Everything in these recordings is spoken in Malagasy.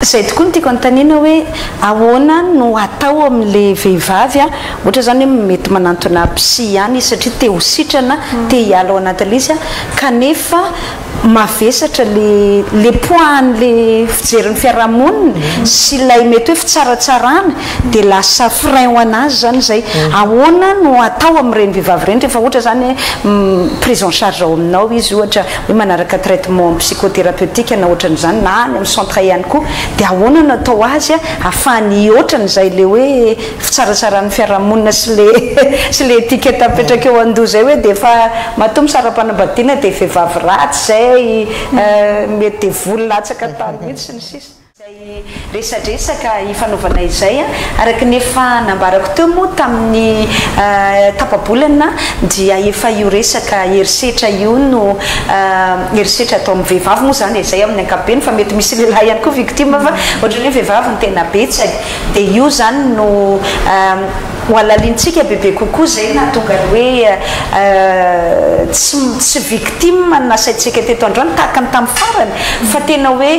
Zay tokoa ny tiako anontaniana hoe ahoana no atao amin'le vehivavy ohatra zany hoe mety manantona psy ihany satria te ho sitrana te hiala ao anatin'ilay izy kanefa mavesatra le poids-n'le fijery ny fiarahamonina sy ilay mety hoe fitsaratsarana dia lasa frein ho anazy zany zay ahoana no atao amin'ireny vehivavy ireny rehefa ohatra zany prise en charge ao aminao izy ohatra hoe manaraka traitement psychothérapeutique na ohatran'izany na any amin'ny centre ihany koa dia ahoana no atao azy ahafahany ohatran'izay le hoe fitsaratsarany fiarahamonina sy le étiquette apetraka eo andoha zay hoe dia efa matombo sara-panambadiana dia vehivavy ratsy zay mety volo-latsaka tany mihitsy ny sisa zay resadresaka hifanaovana izay araka nefa nambarako teo moa tamin'ny tapabolana dia efa io resaka herisetra io no herisetra atao amin'ny vehivavy moa zany izay amin'ny ankapobeny fa mety misy lehilahy ihany koa victime fa ohatran'ny hoe vehivavy ny tena betsaka dia io zany no ho alalintsika bebe kokoa zay na tonga hoe tsy victime nasaitsika teto androany tahaka ny tamin'ny farany fa tena hoe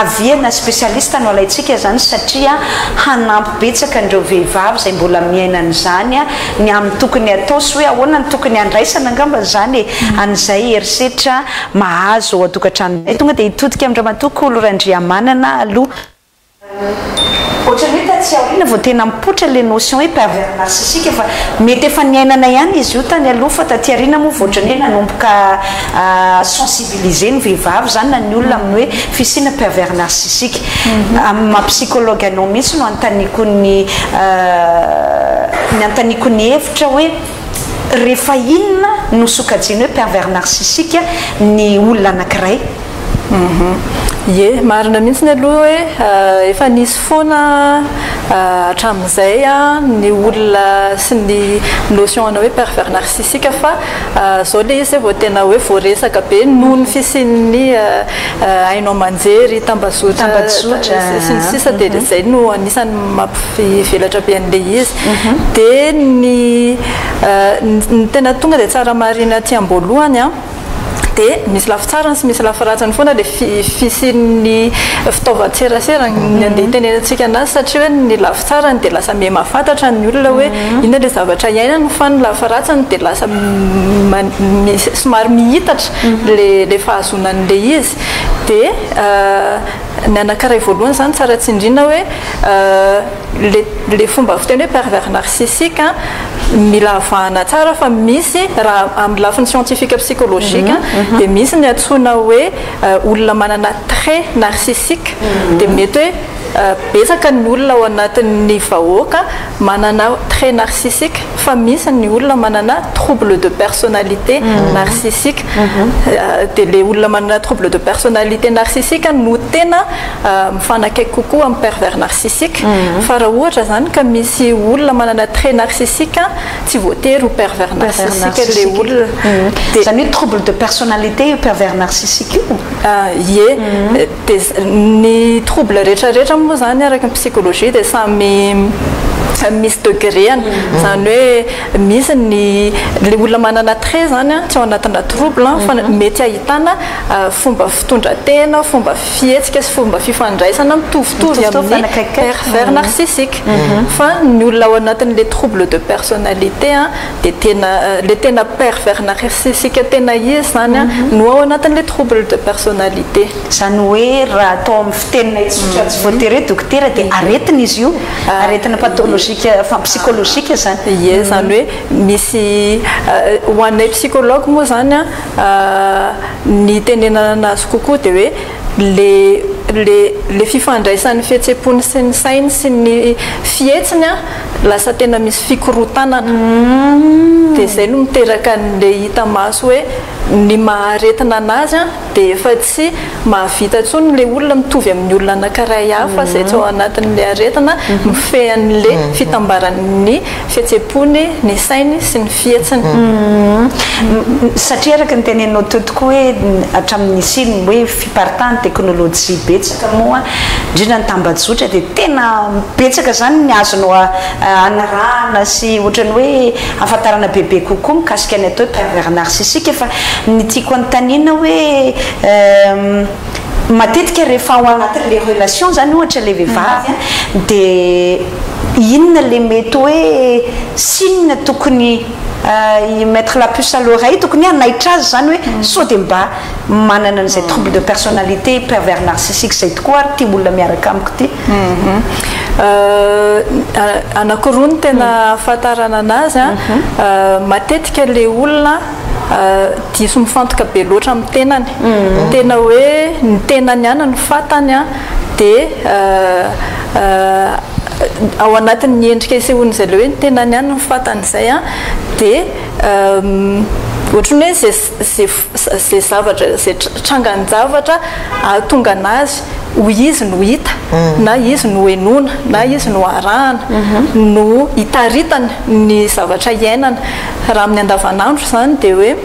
aviana spécialiste no alaitsika zany satria hanampy betsaka andreo vehivavy zay mbola miainana zany ny amin'ny tokony atao sy hoe ahoana ny tokony andraisana angamba zany an'izay herisetra mahazo ao atokantrano tonga dia hitodika amin'ny ramatoko Olorandriamanana aloha ohatran'ny hoe tatsy aoriana vao tena mipoitra le notion hoe pervers narcissique fa mety efa niainana ihany izy io tany aloha fa taty aoriana moa vao ohatran'ny hoe nanomboka sensibiliser ny vehivavy zany na ny olona amin'ny hoe fisiana pervers narcissique amin'ny maha-psychologue anao mihitsy no antaniko ny hevitra hoe rehefa inona no sokajiana hoe pervers narcissique ny olona anankiray Ye, marina mihitsy aloha hoe efa nisy foana hatramin'izay ny olona sy ny notion ana hoe pervers narcissique fa zao le izy vao tena hoe voaresaka be noho ny fisian'ny hainao manjery tambazotra sy ny sisa dia zay no anisany mampivelatra be an'le izy dia ny tena tonga dia tsara marina aty am-boalohany dia misy lafitsarany sy misy lafiratsiny foana le fisian'ny fitaovan-tserasera ny andeha itenenantsika anazy satria hoe ny lafitsarany dia lasa me mahafantatra ny olona hoe inona le zavatra iainany fa ny lafiratsiny dia lasa somary mihitatra le fahazonan'le izy dia ny anankiray voalohany zany tsara tsindrina hoe le fomba fiteny hoe pervers narcissique mila avahana tsara fa misy raha amin'ny lafiny scientifique psychologique dia misy ny antsoina hoe olona manana trait narcissique dia mety hoe betsaka ny olona ao anatin'ny vahoaka manana trait narcissique fa misy ny olona manana trouble de personnalité narcissique dia le olona manana trouble de personnalité narcissique no tena mifanakaiky kokoa amin'ny pervers narcissique fa raha ohatra zany ka misy olona manana trait narcissique tsy voatery ho pervers narcissique le olona zany hoe trouble de personnalité io pervers narcissique io ie dia ny trouble rehetrarehetra moa zany araka ny psychologie dia samy misy degréany zany hoe misy le olona manana trait zany tsy ao anatina trouble fa mety ahitana fomba fitondratena fomba fihetsika sy fomba fifandraisana mitovitovy amin'ny pervers narcissique fa ny olona ao anatin'le trouble de personnalité dia le tena pervers narcissique tena izy zany no ao anatin'le trouble de personnalité zany hoe raha atao amin'ny fitenina itsotra tsy voatery hoe dokotera dia aretina izy io aretina pathologie psychologique zany ie zany hoe misy ho anay psychologue moa zany ny tenenana anazy kokoa dia hoe le fifandraisan'ny fihetsepon'ny sy ny sainy sy ny fihetsiny lasa tena misy fikorotanana dia zay no miteraka n'le hita maso hoe ny maharetina anazy dia efa tsy mahavita ntsony le olona mitovy amin'ny olona anankiray hafa zay tsy ao anatin'le aretina mifehan'le fitambaran'ny fihetsepony ny sainy sy ny fihetsiny satria araka ny tenenao teo tokoa hoe hatramin'ny siny hoe fiparitany teknôlôjia betsaka moa indrindra ny tambajotra dia tena betsaka zany ny azonao anarahana sy ohatrany hoe afantarana bebe kokoa mikasika ny atao hoe pervers narcissique fa ny tiako anontaniana hoe matetika rehefa ao anatin'le relation zany ohatra le vehivavy dia inona le mety hoe sinona tokony mettre la puce à l'oreille tokony anaitra azy zany hoe sao dia mba manana an'izay trouble de personnalité pervers narcissique zay tokoa ary tia olona miaraka amiko ty anankiroa ny tena ahafantarana anazy matetika le olona diso mifantoka be loatra amin'ny tenany tena hoe ny tenany ihany ny fatany dia ao anatin'ny endrika isehoan'izay le hoe ny tenany ihany ny fatany izay dia ohatrany hoe zay zavatra zay trangany zavatra ahatonga anazy ho izy no hita na izy no henona na izy no arahana no hitaritany ny zavatra iainana raha amin'ny andavanandro zany dia hoe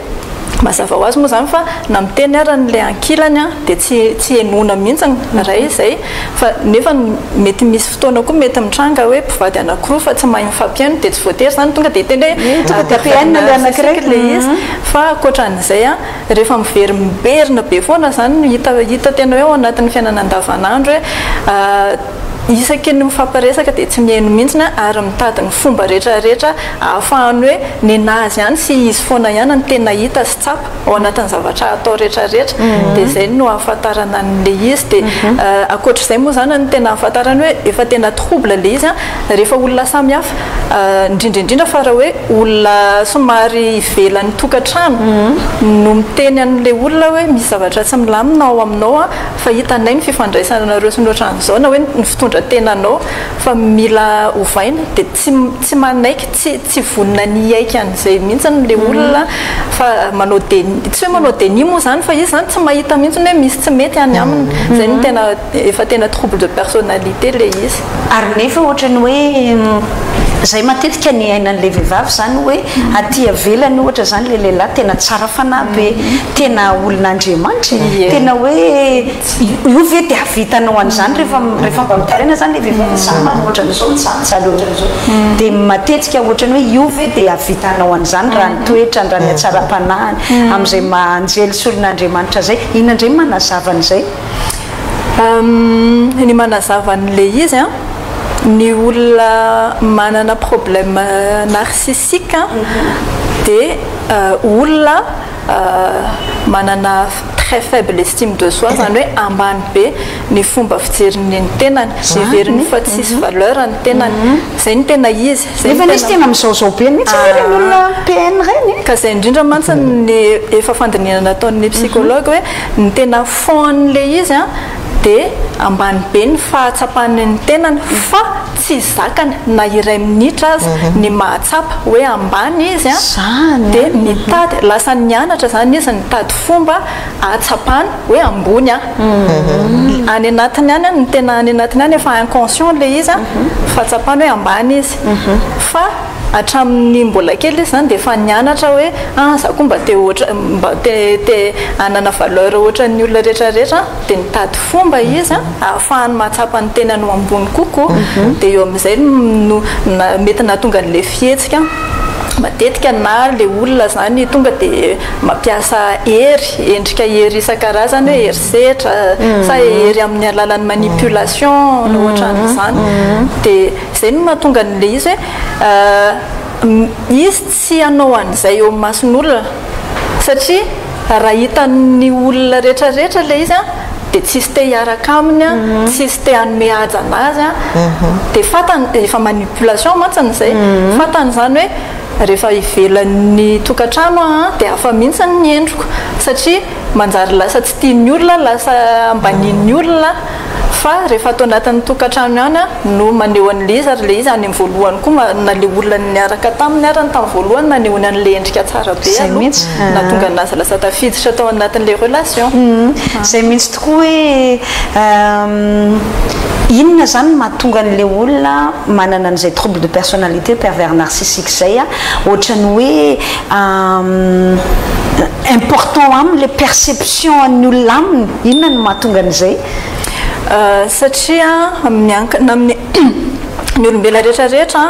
mazava ho azy moa zany fa na miteny aran'le ankilany dia tsy henona mihitsy ray izay fa nefa mety misy fotoana koa mety mitranga hoe mpivady anankiroa fa tsy mahay mifampiaino dia tsy voatery zany tonga dia teny hoe le izy fa akoatran'izay rehefa mivery miberina be foana zany hita tena hoe ao anatin'ny fiainana andavanandro hoe isaky ny mifampiresaka dia tsy miheno mihitsy ary mitady ny fomba rehetrarehetra ahafahany hoe nenazy ihany sy izy foana ihany ny tena hita sy tsapa ao anatin'ny zavatra atao rehetrarehetra dia zay no ahafantarana an'le izy dia akoatr'izay moa zany ny tena ahafantarany hoe efa tena trouble le izy rehefa olona samihafa indrindraindrindra fa raha hoe olona somary ivelan'ny tokantrano no miteny an'le olona hoe misy zavatra tsy milamina ao aminao fa hitanay ny fifandraisanareo sy ny ohatran'izao na hoe ny fitondra tenanao fa mila ovaina dia tsy manaiky tsy vonina ny aiky an'izay mihitsy le olona fa tsy hoe manao déni moa zany fa izy zany tsy mahita mihitsy hoe misy tsy mety any aminy zay ny tena efa tena trouble de personnalité le izy ary nefa ohatrany hoe zay matetika ny ainan'le vehivavy zany hoe aty avelany ohatra zany le lehilahy tena tsara fanahy be tena olon'Andriamanitra tena hoe io ve dia havitanao an'izany rehefa mba mitaraina zany le vehivavy sama ohatran'izao mitsaly ohatran'izao dia matetika ohatrany hoe io ve dia havitanao an'izany raha ny toetrany raha ny atsara-panahiny amin'izay manjely sy olon'Andriamanitra zay ina indray manazava an'izay ny manazava an'le izy ny olona manana problème narcissique dia olona manana très faible estime de soi zany hoe ambany be ny fomba fijeriny ny tenany everiny fa tsisy valeur ny tenany zay ny tena izy efa nisy tena mizaozao be mihitsy reny olona PN reny ka zay indrindra mantsy ny efa fandinihana nataon'ny psychologue hoe ny tena fon'le izy dia ambany be ny fahatsapany ny tenany fa tsy zakany na iray minitra azy ny mahatsapa hoe ambany izy dia mitady lasa nianatra zany izy nitady fomba ahatsapany hoe ambony any anatiny any ny tena any anatiny any efa inconscient le izy fahatsapany hoe ambany izy fa hatramin'ny mbola kely izy zany dia efa nianatra hoe za koa mba te anana valeur ohatra ny olona rehetrarehetra dia nitady fomba izy ahafahany mahatsapa ny tenany ho ambony kokoa dia eo amin'izay mety nahatonga an'le fihetsika matetika na le olona zany tonga dia mampiasa endrika hery isan-karazany hoe hery setra sa hery amin'ny alalan'ny manipulation ohatran'izany dia zay no mahatonga an'le izy hoe izy tsy hanao an'izay eo amin'ny mason'olona satria raha hitan'ny olona rehetrarehetra le izy dia tsisy te hiaraka aminy tsisy te hanome haja anazy dia fatany efa manipulation mantsiny izay fatany zany hoe rehefa ivelan'ny tokantrano dia hafa mihitsy ny endriko satria manjary lasa tsy tian'ny olona lasa ambanian'ny olona fa rehefa atao anatin'ny tokantrano ihany no maneho an'le izy ary le izy any amin'ny voalohany koa na le olona niaraka taminy arany tamin'ny voalohany manehony an'le endrika tsara be aloha na tonga anazy lasa tafiditra tao anatin'le relation zay mihitsy tokoa hoe inona zany mahatonga an'le olona manana an'izay trouble de personnalité pervers narcissique zay ohatrany hoe important aminy le perception an'ny olona aminy inona no mahatonga an'izay satria miankina amin'ny ny olombela rehetrarehetra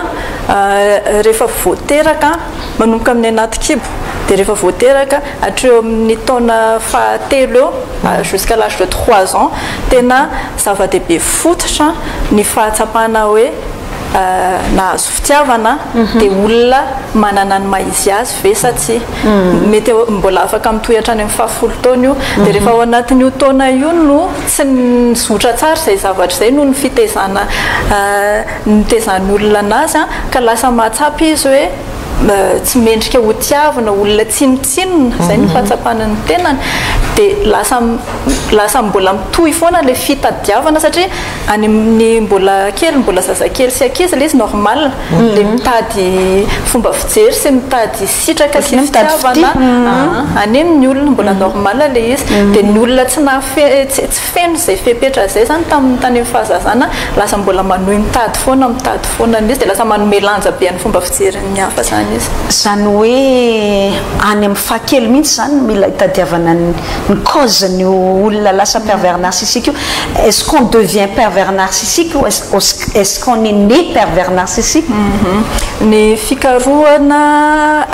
rehefa voateraka manomboka amin'ny anaty kibo dia rehefa voateraka hatreo amin'ny taona fahatelo eo jusqu'à l'âge de 3 ans tena zava-dehibe fototra ny fahatsapana hoe nahazo fitiavana dia olona manana ny maizy azy ve sa tsy mety mbola afaka mitohy hatrany amin'ny 70 taona io dia rehefa ao anatin'io taona io no tsy nizotra tsara izay zavatra izay no ny fitezana nitezany olona anazy ka lasa mahatsapa izy hoe tsy mendrika ho tiavana olona tsinotsinona izay ny fahatsapana ny tenany dia lasa mbola mitohy foana le fitadiavana satria any amin'ny mbola kely mbola zazakely sy ankizy le izy normal le mitady fomba fijery sy mitady sitraka sy fitiavana aniny ny olona mbola normal le izy dia ny olona tsy feno izay fepetra izay zany tamin'ny tany amin'ny fahazazana lasa mbola manohy mitady foana izy dia lasa manome lanja be any fomba fijeryn'ny hafa zany zany hoe any amin'ny fakely mihitsy zany mila hitadiavana ny cause ny olona lasa pervers narcissique io. Est-ce qu'on devient pervers narcissique ou est-ce qu'on est né pervers narcissique? Ny fikarohana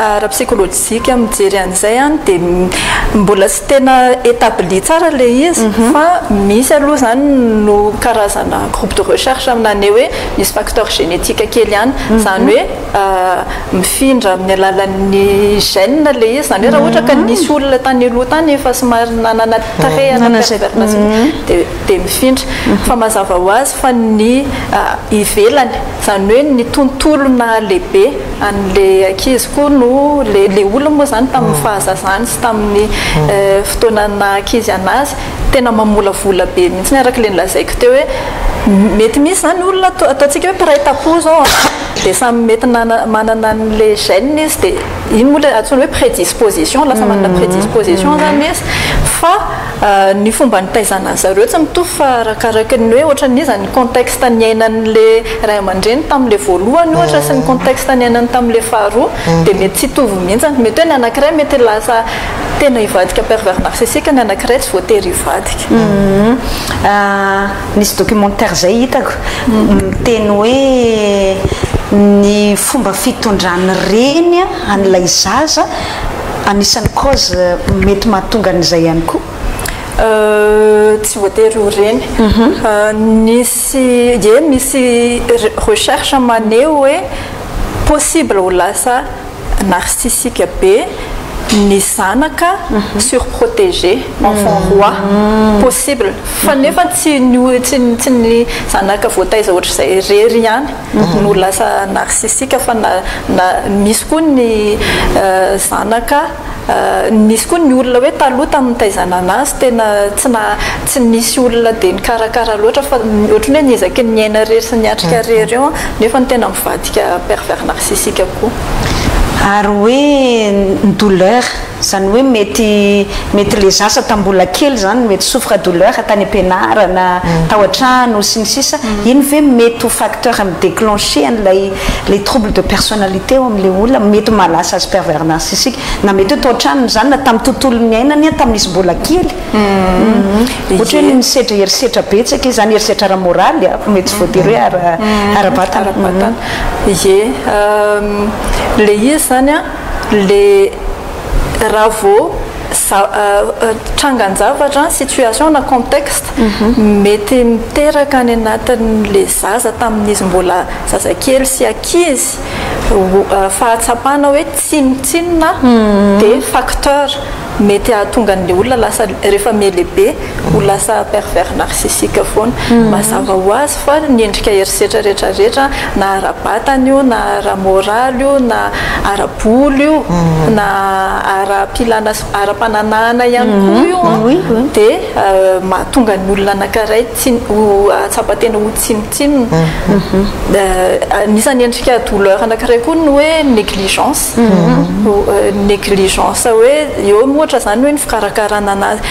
ara-psychologique mijery an'izay dia mbola tsy tena établi tsara le izy fa misy aloha zany no karazana groupe de recherche amin'any hoe misy facteur génétique kely ihany zany hoe mifindra amin'ny alalan'ny gène le izy zany hoe raha ohatra ka nisy olona tany aloha tany efa somary nanana tarehana pervers narcissique dia mifindra fa mazava ho azy fa ny ivelany zany hoe ny tontolo na lehibe an'le ankizy koa no le olona moa zany tamin'ny fahazazany sy tamin'ny fotoanana ankizy anazy tena mamolavola be mihitsy ny araka le nilazaiko teo hoe mety misy zany olona ataontsika hoe piray-tapo zao dia samy mety manana an'le gène izy dia iny moa atsony hoe prédisposition lasa manana prédisposition zany izy fa ny fomba nitaizana zareo tsy mitovy fa arakaraka ny hoe ohatra n'izy ny contexte niainan'le ray aman-dreny tamin'le voalohany ohatra sy ny contexte niainany tamin'le faharoa dia mety tsy hitovy mihitsy mety hoe ny anankiray mety lasa tena hivadika pervers narcissique ny anankiray tsy voatery hivadika. Nisy documentaire zay hitako miteny hoe ny fomba fitondran'ny reny an'ilay zaza anisan'ny cause mety mahatonga an'izay ihany koa. Tsy voatery ho reny misy recherche maneho hoe possible ho lasa narcissique be ny zanaka surprotégé enfant roi possible fa nefa tsy ny zanaka voataiza ohatra izay rery ihany no lasa narcissique fa misy koa ny zanaka misy koa ny olona hoe taloha tamin'ny taizana anazy tena tsy nisy olona dia nikarakara loatra fa ohatrany hoe niezaky ny aina rery sy niatrika rery eo nefa ny tena mivadika pervers narcissique koa. Ary hoe ny douleur zany hoe mety le zasa tambola kely zany mety souffre douleur tany ampianarana tao an-trano sy ny sisa iny ve mety ho facteur déclencher an'ilay les troubles de personnalité ao amin'le olona mety malasa azy pervers narcissique na mety hoe tao an-tranony zany na tamin'ny tontolo ny ainany tamin'izy mbola kely ohatra hoe misedra herisetra betsaka zany herisetra ara-moraly mety tsy voatery hoe ara-batana ie le izy zany le raha vao trangan-javatra situation na contexte mety miteraka any anatin'le zaza tamin'izy mbola zazakely sy ankizy fahatsapana hoe tsinotsinona dia facteur mety ahatonga an'le olona lasa rehefa milehibe ho lasa pervers narcissique foana mazava ho azy fa niendrika herisetra rehetrarehetra na ara-batana io na ara-moraly io na ara-bolo io na ara-pananana ihany koa io dia mahatonga ny olona anankiray atsapatena ho tsinotsinona nisany endrika douleur anankiray koa no hoe négligence hoe eo moa ohatra zany hoe ny fikarakarana anazy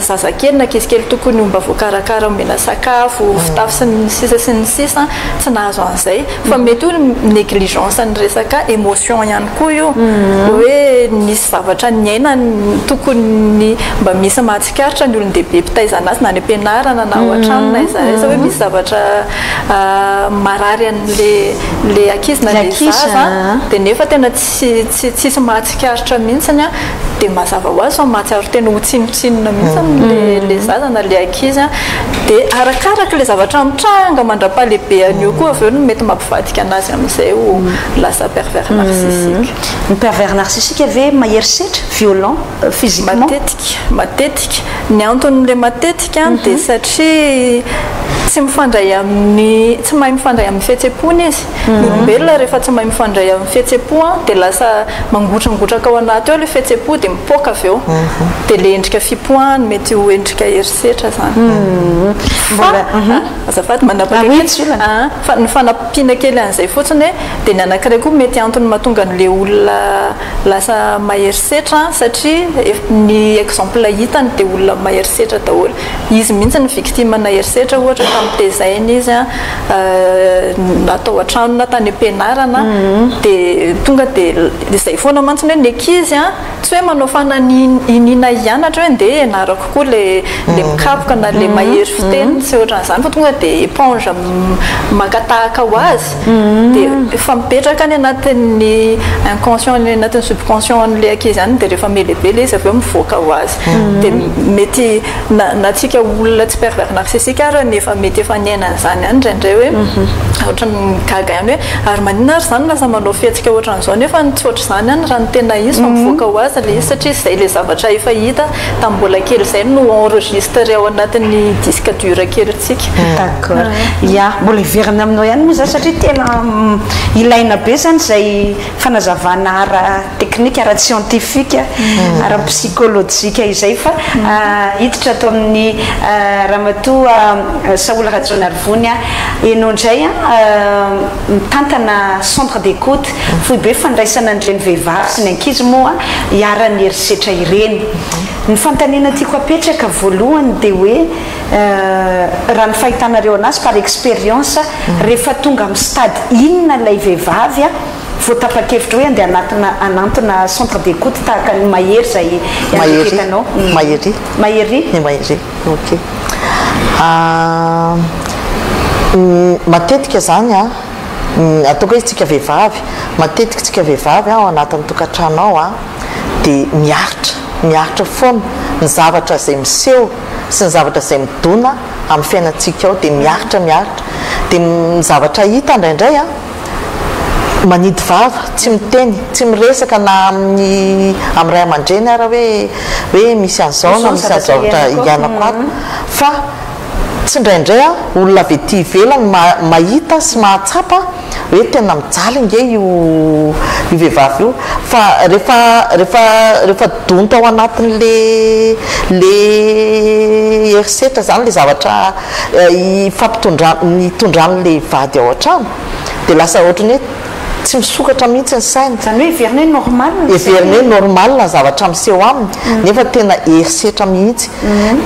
zazakely na kezikely tokony mba voakarakara omena sakafo fitafy sy ny sisa sy ny sisa tsy nahazo an'izay fa mety hoe négligence ny resaka émotion ihany koa io hoe nisy zavatra ny aina tokony mba misy mahatsikaritra ny olon-dehibe mpitaizana azy na ny ampianarana na ao an-trano na izareza hoe misy zavatra marary an'le ankizy na le zaza dia nefa tena tsisy mahatsikaritra mihitsiny a dia mazava ho azy fa mahatsiaro tena ho tsinotsinona mihitsy le zaza na le ankizy a dia arakaraka le zavatra mitranga mandra-pahalehibeany io koa avy eo no mety mampivadika anazy amin'izay ho lasa pervers narcissique. Ny pervers narcissique ave maherisetra violent physiquement matetika ny anton'le matetika dia satria tsy mifandray amin'ny tsy mahay mifandray amin'ny fihetseham-pony izy olombelona rehefa tsy mahay mifandray amin'ny fihetseham-po dia lasa mangotragotraka ao anaty eo le fihetseham-po dia mipoaka avy eo dia le endrika fipoahany mety ho endrika herisetra zany azafady manapaka ny fanampiana kely an'izay fotsiny dia ny anankiray koa mety antony mahatonga n'le olona lasa maherisetra satria ny exemple hitany dia olona maherisetra daholo izy mihitsy ny victime na herisetra ohatra tamin'nytezainy izy natao an-trano na tany ampianarana dia tonga dia izay foana mantsiny hoe ny ankizy tsy hoe manao fananina hianatra hoe ndeha ianarako koa le mikapoka na le mahery fiteny tsy ohatran'izany fa tonga dia éponge makatahaka ho azy dia efa mipetraka ny anatin'ny inconscient ny anatin'ny subconscient n'le ankizy ihany dia rehefa melehibe le izy avy eo mivoaka ho azy dia mety na tsika olona tsy pervers narcissique ary nefa mety efa niaina an'izany ihany indraindray hoe ohatra ny gaga ihany hoe ary maninona ary zany lasa manao fihetsika ohatran'izao nefa tsy ohatr'izany ihany raha ny tena izy fa mivoaka ho azy le izy satria izay le zavatra efa hita tamin'ny mbola kely izay no enregistre ao anatin'ny disque dur kelyntsika. D'accord. Ya mbola iverina aminao ihany moa zany satria tena ilaina be zany izay fanazavana ara teknika ara scientifique ara psychologique izay fa hiditra atao amin'ny ramatoa Saola Rajonarivony enao indray mitantana centre d'écoute fohy be fandraisana an'ireny vehivavy sy ny ankizy moa hiara-ny herisetra ireny. Ny fantaniana tiako apetraka voalohany dia hoe raha ny fahitanareo anazy par expérience rehefa tonga amin'ny stade inona ilay vehivavy voatapa-kevitra hoe andeha anatona centre d'écoute tahaka ny mahery zay aketanao mahery ok matetika zany ataoko hoe tsika vehivavy matetika tsika vehivavy ao anatin'ny tokantrano ao dia miaritra foana ny zavatra izay miseho sy ny zavatra izay midona amin'ny fiainantsika ao dia miaritra dia ny zavatra hita indraindray manidy vava tsy miteny tsy miresaka na amin'ny ray aman-dreny ara hoe misy an'izao na misy zavatra ianako ato fa tsy indraindray olona avy ety ivelany mahita sy mahatsapa hoe tena mijaly nge io vehivavy io fa rehefa donta ao anatin'le herisetra zany le zavatra itondrano'le vady ao an-trano dia lasa ohatrany hoe tsy misokatra mihitsy ny saina zany hoe everné normal na zavatra miseho aminy nefa tena herisetra mihitsy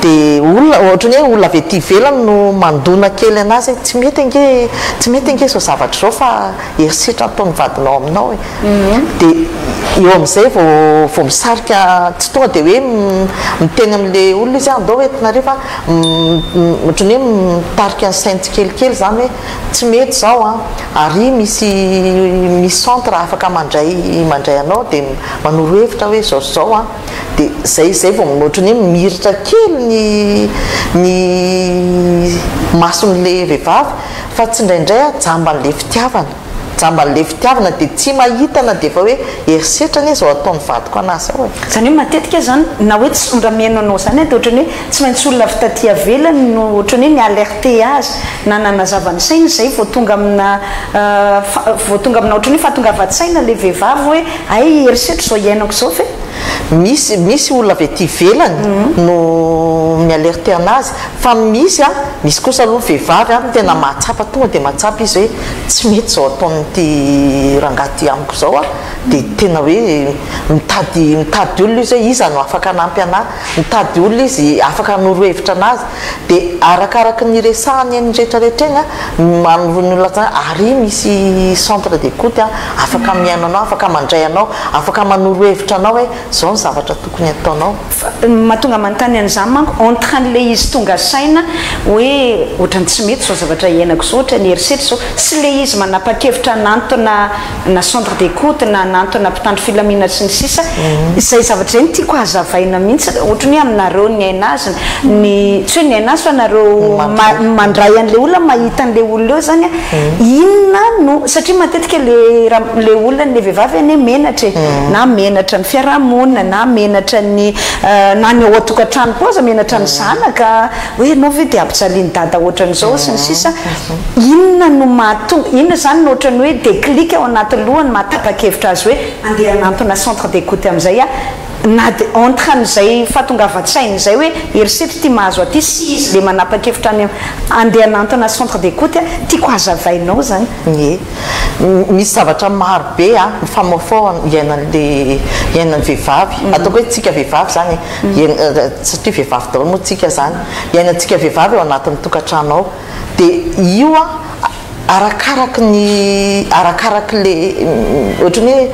dia ohatrany hoe olona avy ety ivelany no mandona kely anazy tsy mety nge zao zavatra zao fa herisetra ataony vadinao aminao dia eo amin'izay vao misarika tsy tonga dia hoe miteny amin'le olona izy andao hoentina rehefa ohatrany hoe mitarika ny saintsy kelikely zany hoe tsy mety zao ary misy centre afaka mandray anao dia manoro hevitra hoe zao dia zay vao ohatrany hoe miritra kely ny mason'le vehivavy fa tsy indraindray jamban'le fitiavana dia tsy mahitana dia efa hoe herisetra ny zao ataony vadiko anazy ao zany hoe matetika zany na hoe tsy sondrameno anao zany dia ohatrany hoe tsy maintsy olona avy taty avelany no ohatrany hoe mialerte azy na nanazavany saina zay vao tonga amina ohatrany hoe fahatongavat-saina le vehivavy hoe ay herisetra zao iainako zao fe misy olona avy ty velany no mialerte anazy fa misy kosa aloha vehivavy tena mahatsapa tonga de mahatsapa izy hoe tsy mety zao ataonyty rangaty amiko zao de tena hoe mitady olona izy hoe iza no afaka anampy anahy mitady olona izy afaka norohevitra anazy de arakaraky ny resahany any rehetrarehetra eny manorony olona zany ary misy centre d'écoute afaka miaino anao afaka mandray anao afaka manorohevitra anao hoe zao ny zavatra tokony ataonao mahatonga manontany an'izany manko entrain'le izy tonga saina hoe ohatrany tsy mety zao zavatra iainako zao ohatra ny herisetra zao sy le izy manapa-kevitra nantona na centre d'écoute na nantona mpitandro filamina sy ny sisa izay zavatra zay ny tiako hazavaina mihitsy ohatrany hoe aminareo ny ainazy ny tsy hoe ny ainazy fa nareo mandray an'le olona mahita an'le olona eo zany inona no satria matetika le olona le vehivavy any menatra na menatra ny fiarahamonina na menatra ny na ny ao atokantrano koa za menatra ny zanaka hoe anao ve de ampijaliany dada ohatran'izao sy ny sisa inona no mahatonga inona zany no ohatrany hoe déclic ao anaty lohany mahatapa-kevitra azy hoe andeha anantona centre d'écoute amin'izay na de entran'izay fahatongavan-tsainy zay hoe herisetra ty mahazo aty sy izy le manapa-kevitra any andeha anantona centre d'écoute tiako hazavainao zany misy zavatra maro be mifamafao iainan'ny vehivavy ataoko hoe tsika vehivavy zany satria vehivavy daholo moa tsika zany iainantsika vehivavy eo anatin'ny tokantrano ao de io arakaraky le ohatrany hoe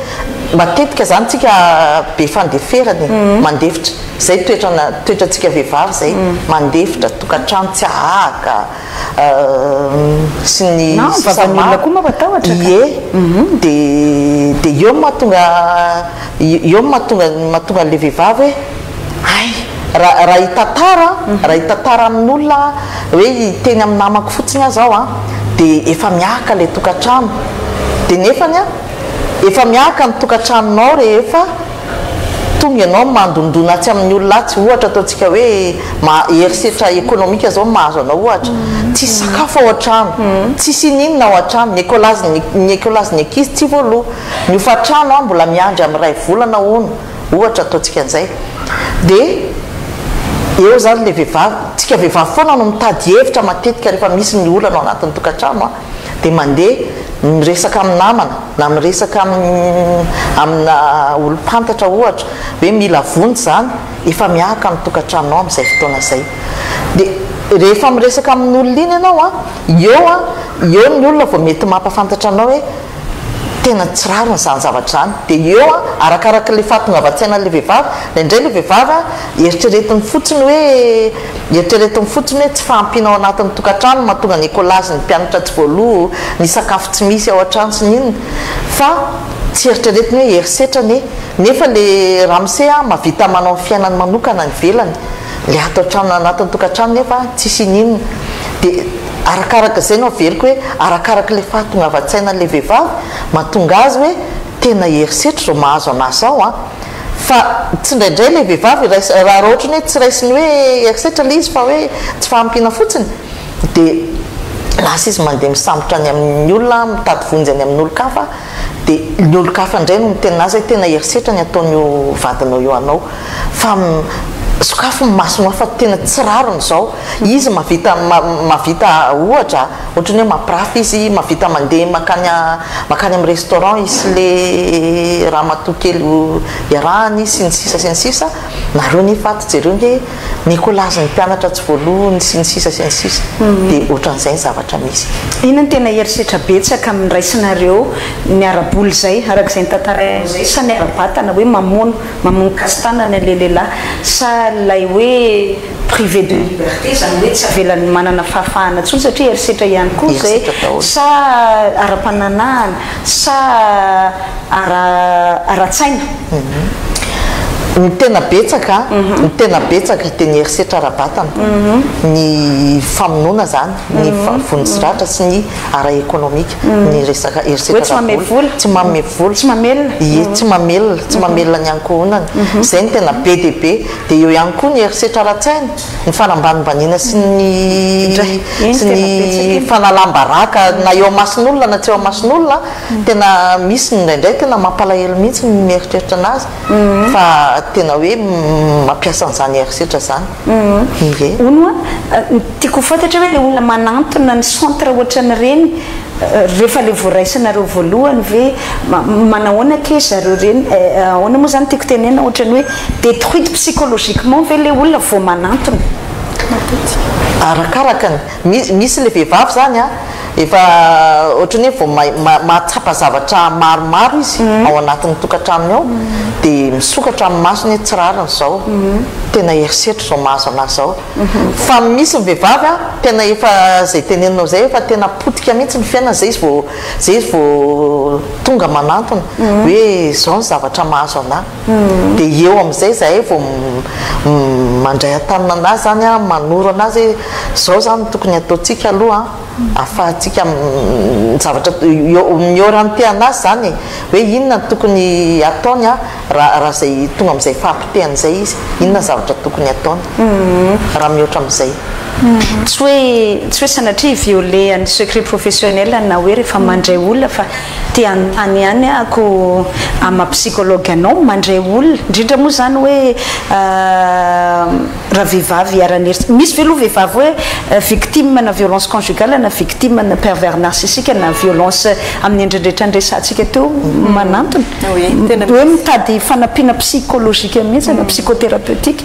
matetika zany tsika be fandeferany mandefitra zay toetratsika vehivavy zay mandefitra tokantrano tsy ahaka sy ny vavan'olona koa mampatahotra de eo mahatonga le vehivavy hoe raha hitatara amin'olona hoe teny amin'ny namako fotsiny aho zao de efa miaka le tokantrano de nefany efa miaka ny tokantranonao rehefa tonga ianao mandondona tsy amin'ny olona tsy ohatra ataontsika hoe herisetra ekonomika zao mahazo anao ohatra tsy sakafo ao an-trano tsy sininina ao an-trano ny ekolazy ny ankizy tsy voaloha ny ofatrano mbola miandry amin'ny ray volana ono ohatra ataontsika an'izay de eo zany le vehivavy tsika vehivavy foana no mitady hevitra matetika rehefa misy ny olana ao anatin'ny tokantrano de mandeha miresaka amin'ny namana na miresaka amina olo-pantatra ohatra hoe mila vonjy zany efa miaka ny tokantranonao amin'izay fotoana zay de rehefa miresaka amin'olona iny ianao eo ny olona vao mety mampafantatra anao hoe tena tsy raro ny zany zavatra zany de eo arakaraky le fahatongavan-tsainan'le vehivavy indray le vehivavy eritreretiny fotsiny hoe tsy fahampinao anatin'ny tokantrano mahatonga ny ekolazy ny mpianatra tsy voaloha ny sakafo tsy misy ao an-trano sy ninona fa tsy eritreretiny hoe herisetrany nefa le ramose mavita manao fiainany manokana ny velany le ato an-trano anatin'ny tokantrano nefa tsy sininona de arakaraka zay no aveliko hoe arakaraka le fahatongavan-tsainan'le vehivavy mahatonga azy hoe tena herisetra zao mahazo anazy zao fa tsy indraindray le vehivavy raha ohatrany hoe tsy raisiny hoe herisetra le izy fa hoe tsy fahampina fotsiny de lasa izy mandeha misambotra any amin'ny olona mitady vonjy any amin'ny olo-kafa de ny olo-kafa indray no mitena azy hoe tena herisetra ny ataon'io vadinao eo anao fa sokafo masonao fa tena tsy rarony zao izy mavita ohatra ohatrany hoe mampirafy izy mavita mandeha makany amin'ny restaurant isy le raha matokely iarahany sy ny sisa nareo nefa aty jereo hoe ny ekolazy ny mpianatra tsy voalohany sy ny sisa de ohatran'izay ny zavatra misy ina ny tena herisetra betsaka amin'ny raisinareo ny araboly zay arak'izay ny tantarazay sa ny arabatana hoe mamono kastanana le lehilahy sa lay hoe privé de liberté zany hoe tsy avelany manana fahafahana tsony satria herisetra ihany koa zay sa ara-pananahana sa ara-tsaina ny tena betsaka ny tena betsaka dia ny herisetra ara-batana ny famonoana zany ny vonintsiratra sy ny ara-ekônomika ny resaka herisetra tsy manome vola tsy mamelona tsy mamelona tsy mamelona ny ankohonana zay ny tena be dia be dia eo ihany koa ny herisetra ara-tsaina ny fanambanimbanina sy ny fanalambaraka na eo amasin'olona na tsy eo amasin'olona tena misy indraindray tena mampalahelo mihitsy ny mieritreritra anazy fa tena hoe mampiasa an'izany herisetra zany ono a tiako fantatra hoe le olona manantona ny centre ohatra ny reny rehefa le voaraisanareo voalohany ve manahoana ke zareo reny ahoana moa zany tiako tenena ohatra ny hoe détruite psychologiquement ve le olona vao manantona arakarakany misy le vehivavy zany a efa ohatrany hoe vao mahatsapa zavatra maromaro izy ao anatin'ny tokantranony ao dia misokatra amin'ny masony hoe tsy rariny zao tena herisetra zao mahazo anazy zao fa misy ny vehivavy a tena efa zay teneninao zay efa tena potika mihitsy ny fiainana zay izy vao tonga manantona hoe zao ny zavatra mahazo anahy dia eo amin'izay zahay vao mandray an-tanina anazy zany a manoro anazy hoe zao zany tokony ataontsika aloha ahafahantsika zavatra miorante anazy zany hoe inona tokony ataony a raha zay tonga amin'izay fahampitehan'izay izy inona zavatra tokony ataony raha mihoatra amin'izay tsy hoe sanatria violé any secret professionnel na hoe rehefa mandray olona fa tia any ihany ako ama psychologue anao mandray olona indrindra moa zany hoe raha vehivavy iara-neritsy misy veloha vehivavy hoe victime na violence conjugale na victime na pervers narcissique na violence amin'ny endrindrehetra andresantsika teo manantona hoe mitady fanampiana psychologique mihitsy na psychothérapeutique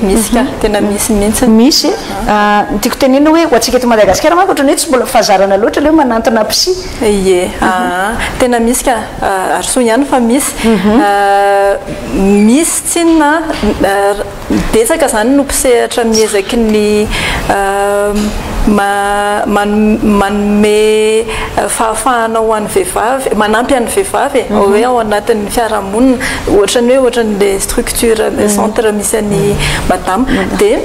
misy ka tena misy mihitsy misy tiako tenena hoe ho atsika eto Madagasikara manko ohatrany hoe tsy mbola fahazarana loatra le hoe manantona psy tena misy ka arso ihany fa misy tsinona betsaka zany no mpisehatra miezaky ny manome fahafahana ho an'ny vehivavy manampy an'ny vehivavy hoe ao anatin'ny fiarahamonina ohatran'ny hoe ohatran'le structure centre misy an'ny madame dia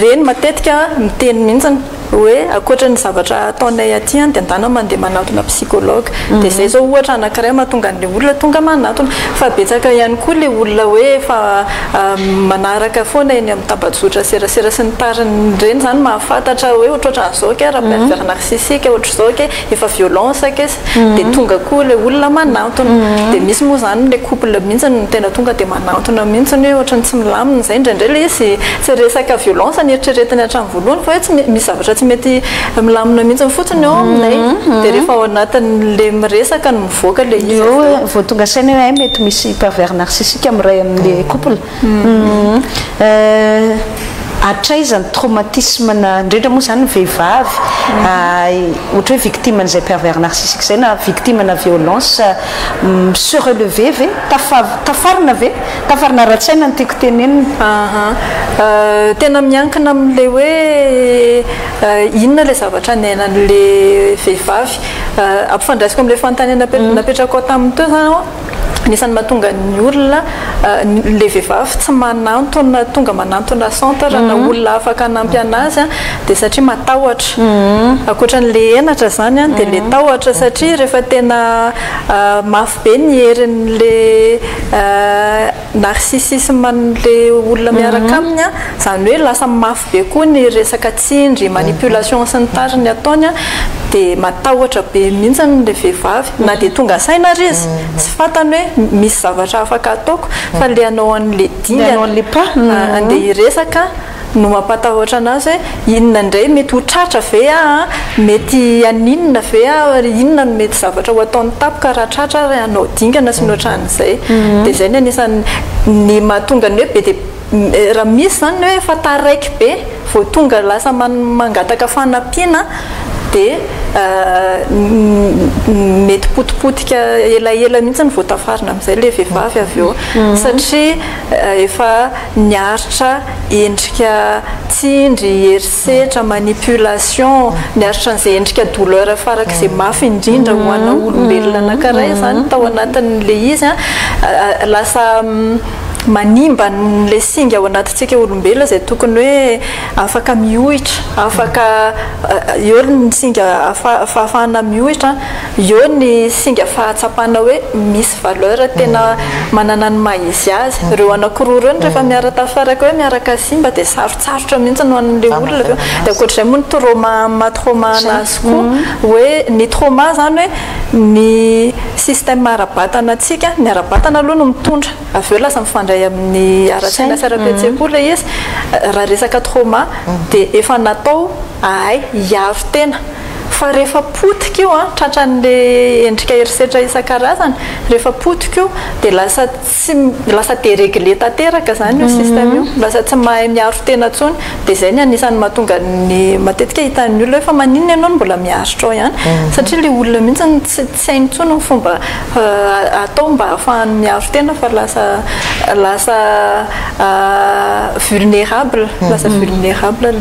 reny matetika miteny mihitsiny hoe akoatra ny zavatra ataonay aty dia andana mandeha manatona psychologue dia zay zao ohatra anankiray mahatonga an'le olona tonga manatona fa betsaka ihany koa le olona hoe fa manaraka foana eny amin'ny tabajotra serasera sy ny tariny reny zany mahafantatra hoe ohatrohatran'izao ke raha pervers narcissique ohatr'izao ke efa violence ke dia tonga koa le olona manatona dia misy moa zany le couple mihitsy ny tena tonga dia manatona mihitsy hoe ohatrany tsy milamina zay indraindray le izy tsy resaka violence nieritreretiny hatramin'ny voalohany fa hoe tsy misy zavatra tsy mety milamina mihitsy fotsiny ao aminay dia rehefa ao anatin'le miresaka no mivoaka le izy vao tonga saina hoe mety misy pervers narcissique amiray amin'le couple atraizany traumatisme na indrindra moa zany vehivavy ohatra hoe victime n'izay pervers narcissique zay na victime na violence se relever ve tafarina ra-tsaina ny tiako tenenina tena miankina amin'le hoe inona le zavatra niainan'le vehivavy ampifandraisiko amin'le fanontaniana napetrako ao tamin'ny teo zany ao nisan'ny mahatonga ny olona le vehivavy tsy manantona tonga manantona centre na olona afaka anampy anazy dia satria matahotra akoatran'le enatra zany dia le tahotra satria rehefa tena mafy be ny herin'le narcissisme n'le olona miaraka aminy zany hoe lasa mafy be koa ny resaka tsindry manipulation sy ny tariny ataony dia matahotra be mihitsy le vehivavy na dia tonga saina ry izy tsy fantany hoe misy zavatra afaka ataoko fa le anao an'le dingan'le pa andeha hiresaka no mampatahotra anazy hoe inona indray mety ho tratra ve mety aninona ve inona no mety zavatra ho ataony tapoka raha tratra ry anao dingana sy nohatran'izay dia zay ny anisan'ny mahatonga ny hoe be dia raha misy zany hoe fa taraiky be vao tonga lasa mangataka fanampiana dia mety potipotika elaela mihitsy ny voatafarina amin'izay le vehivavy avy eo satria efa niaritra endrika tsindry herisetra manipulation niaritra n'izay endrika douleur farak'izay mafy indrindra ho ana olombelona anankiray zany tao anatin'le izy lasa manimba le singa ao anatintsika olombelona izay tokony hoe afaka miohitra afaka eo ny singa fahafahana miohitra eo ny singa fahatsapana hoe misy valeur tena manana ny mahizy azy ireo anankiroa ireo rehefa miara-tafaraka hoe miaraka simba dia sarotsarotra mihitsy no an'le olona dia ankoatr'izay moa ny trauma matrauma anazy koa hoe ny trauma zany hoe ny système ara-batana atsika ny ara-batana aloha no mitondra avy eo lasa mifandray amin'ny ara-tsaina sy ara-pihetsehampo izy raha resaka trauma dia efa natao hiaro tena fa rehefa potika io tratran'le endrika herisetra isan-karazany rehefa potika io dia lasa déréglé tanteraka zany io système io lasa tsy mahay miaro tena ntsony dia izay ny anisan'ny mahatonga ny matetika hitan'ny olona efa maninona ianao no mbola miaritra ao ihany satria le olona mihitsy tsy hainy ntsony ny fomba atao mba ahafahany miaro tena fa lasa vulnérable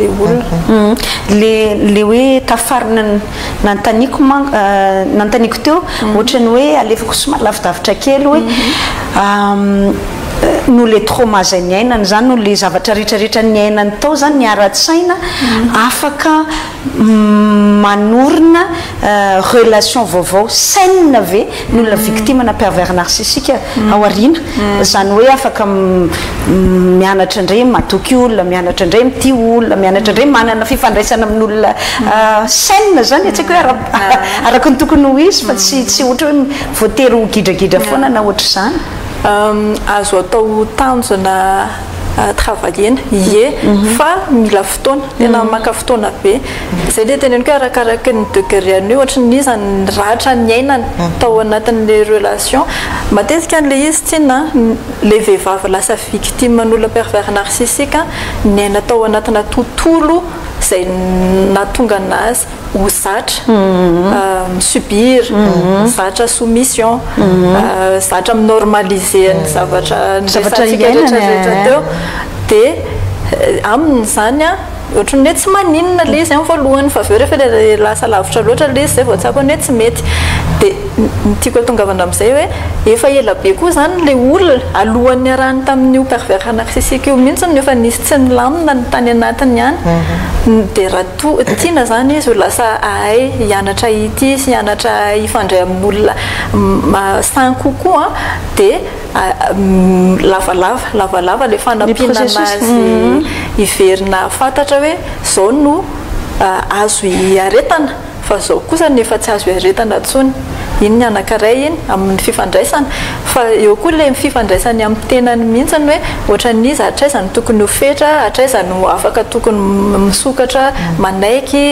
le olona le hoe tafarina nantaniko teo ohatrany hoe alefako somary lavidavitra kely hoe no le trauma zay ny ainany zany no le zavatra rehetrarehetra ny ainany tao zany ny ara-tsaina afaka manorina relation vaovao saine ve ny olona victime na pervers narcissique ao aoriana zany hoe afaka mianatra indray matoky olona mianatra indray mity olona mianatra indray manana fifandraisana amin'olona saine zany atsika hoe araka ny tokony ho izy fa tsy ohatra hoe voatery ho gidragidra foana na ohatra zany azo atao tanjona travaillena fa mila fotoana tena maka fotoana be izay le teneniko arakaraky ny degré-ny ohatra ny izy ny ratra ny ainany tao anatin'le relation matetika n'le izy tsyna le vehivavy lasa victime n'olona pervers narcissique ny aina tao anatina tontolo izay natonga anazy ho zatra subir zatra soumission zatra normaliser ny zavatra rehetrarehetra teo dia aminy zany ohatrany hoe tsy maninona le izy voalohany fa aveo rehefa lasa lavitra loatra le izy zay voatsapany hoe tsy mety dia tiako atongavana amin'izay hoe efa ela be koa zany le olona alohan'ny arahany tamin'io pervers narcissique io mihitsy efa nisy tsy nilamina ny tany anatiny ihany dia raha tiana zany izy ho lasa ahay hianatra ity izy hianatra hifandray amin'olona san kokoa dia lavalava le fanampiana anazy hiverina fantatra hoe zao no azo hiaretana fa zao kosa nefa tsy azo hiaretana ntsony iny ny anankiray iny amin'ny fifandraisana fa eo koa le fifandraisany amin'ny tenany mihitsy hoe ohatran'izy hatraizany tokony ho fetra hatraizany afaka tokony misokatra manaiky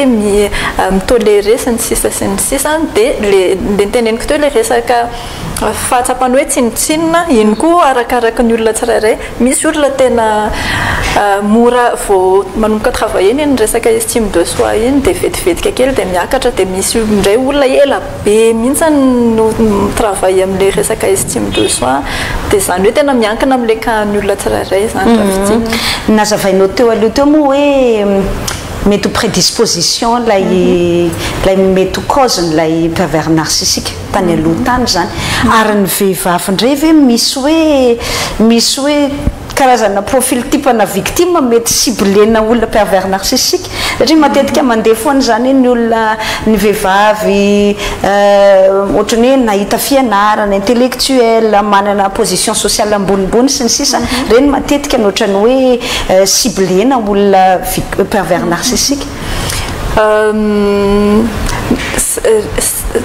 mitoléré sy ny sisa dia le teneniko teo le resaka fahatsapany hoe tsinotsinona iny koa arakaraka ny olona tsirairay misy olona tena mora vao manomboka travailler iny resaka estime de soi iny dia vetivetika kely dia miakatra dia misy indray olona ela be mihitsy no travaille amin'le resaka estime de soi dia zany hoe tena miankina amin'le kahan'ny olona tsirairay zany nazavainao teo aloha teo moa hoe mety prédisposition lay mety cause lay pervers narcissique tany aloha tany zany ary ny vehivavy indray ve misy hoe karazana profil typena victime mety ciblena olona pervers narcissique satria matetika mandeha foana zany ny olona ny vehivavy ohatrany hoe nahita fianarana intellectuel manana position sociale ambonimbony sy ny sisa reny matetika ny ohatrany hoe ciblena olona pervers narcissique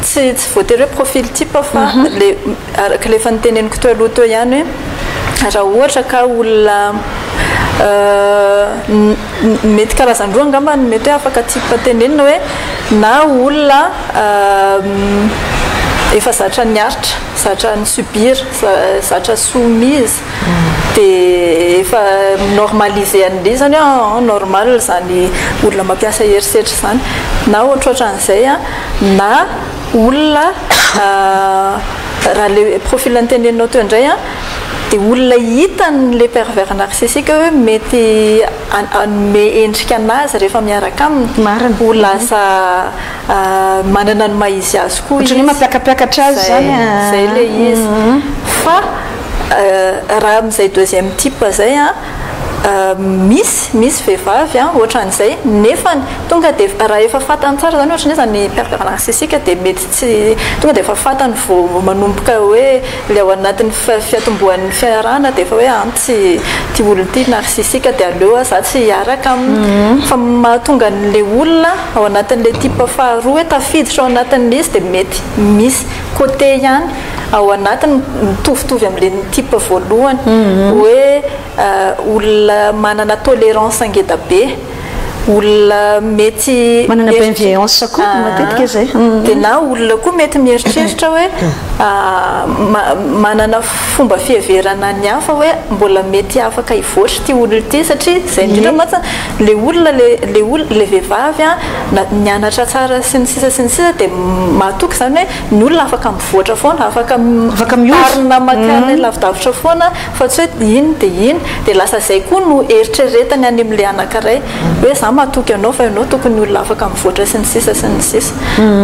tsy voatery hoe profil type fa araka le efa niteneniko teo aloha teo ihany hoe raha ohatra ka olona mety karazany-droa angamba mety hoe afaka type tenenina hoe na olona efa zatra niaritra zatra ny subir zatra soumise dia efa normalisé an'ilay zany normal zany olona mampiasa herisetra zany na ohatrohatran'izay na olona raha le profil anteneninao teo indray dia olona hitan'le pervers narcissique hoe mety anome endrika anazy rehefa miaraka aminy ho lasa manana ny maizy azy koa izy mampiakapiakatra azy zany zay le izy fa raha amin'izay deuxième type zay misy vehivavy ohatran'izay nefa tonga dia raha efa fatany tsara zany ohatran'izay zany pervers narcissique dia mety tsy tonga dia efa fatany vao manomboka hoe le ao anatin'ny fiatombohan'ny fiarahana dia efa hoe tsy ty olona ty narcissique dia aleo za tsy hiaraka aminy fa mahatonga n'le olona ao anatin'le type faharoa hoe tafiditra ao anatin'le izy dia mety misy côté ihany ao anatiny mitovitovy amin'le type voalohany hoe olona manana tolérance ngeda be olona mety manana bienveillance koa matetika zay dia na olona koa mety mieritreritra hoe manana fomba fiheverana ny hafa hoe mbola mety afaka hivoatra ty olona ty satria zay indrindra matsa le olona le vehivavy nianatra tsara sy ny sisa dia mahatoky zany hoe ny olona afaka mivoatra foana afaka miarina makany lavidavitra foana fa tsy hoe ino dia lasa zay koa no eritreretany any amin'le anankiray hoe za mahatoky anao fa ianao tokony olona afaka mivoatra sy ny sisa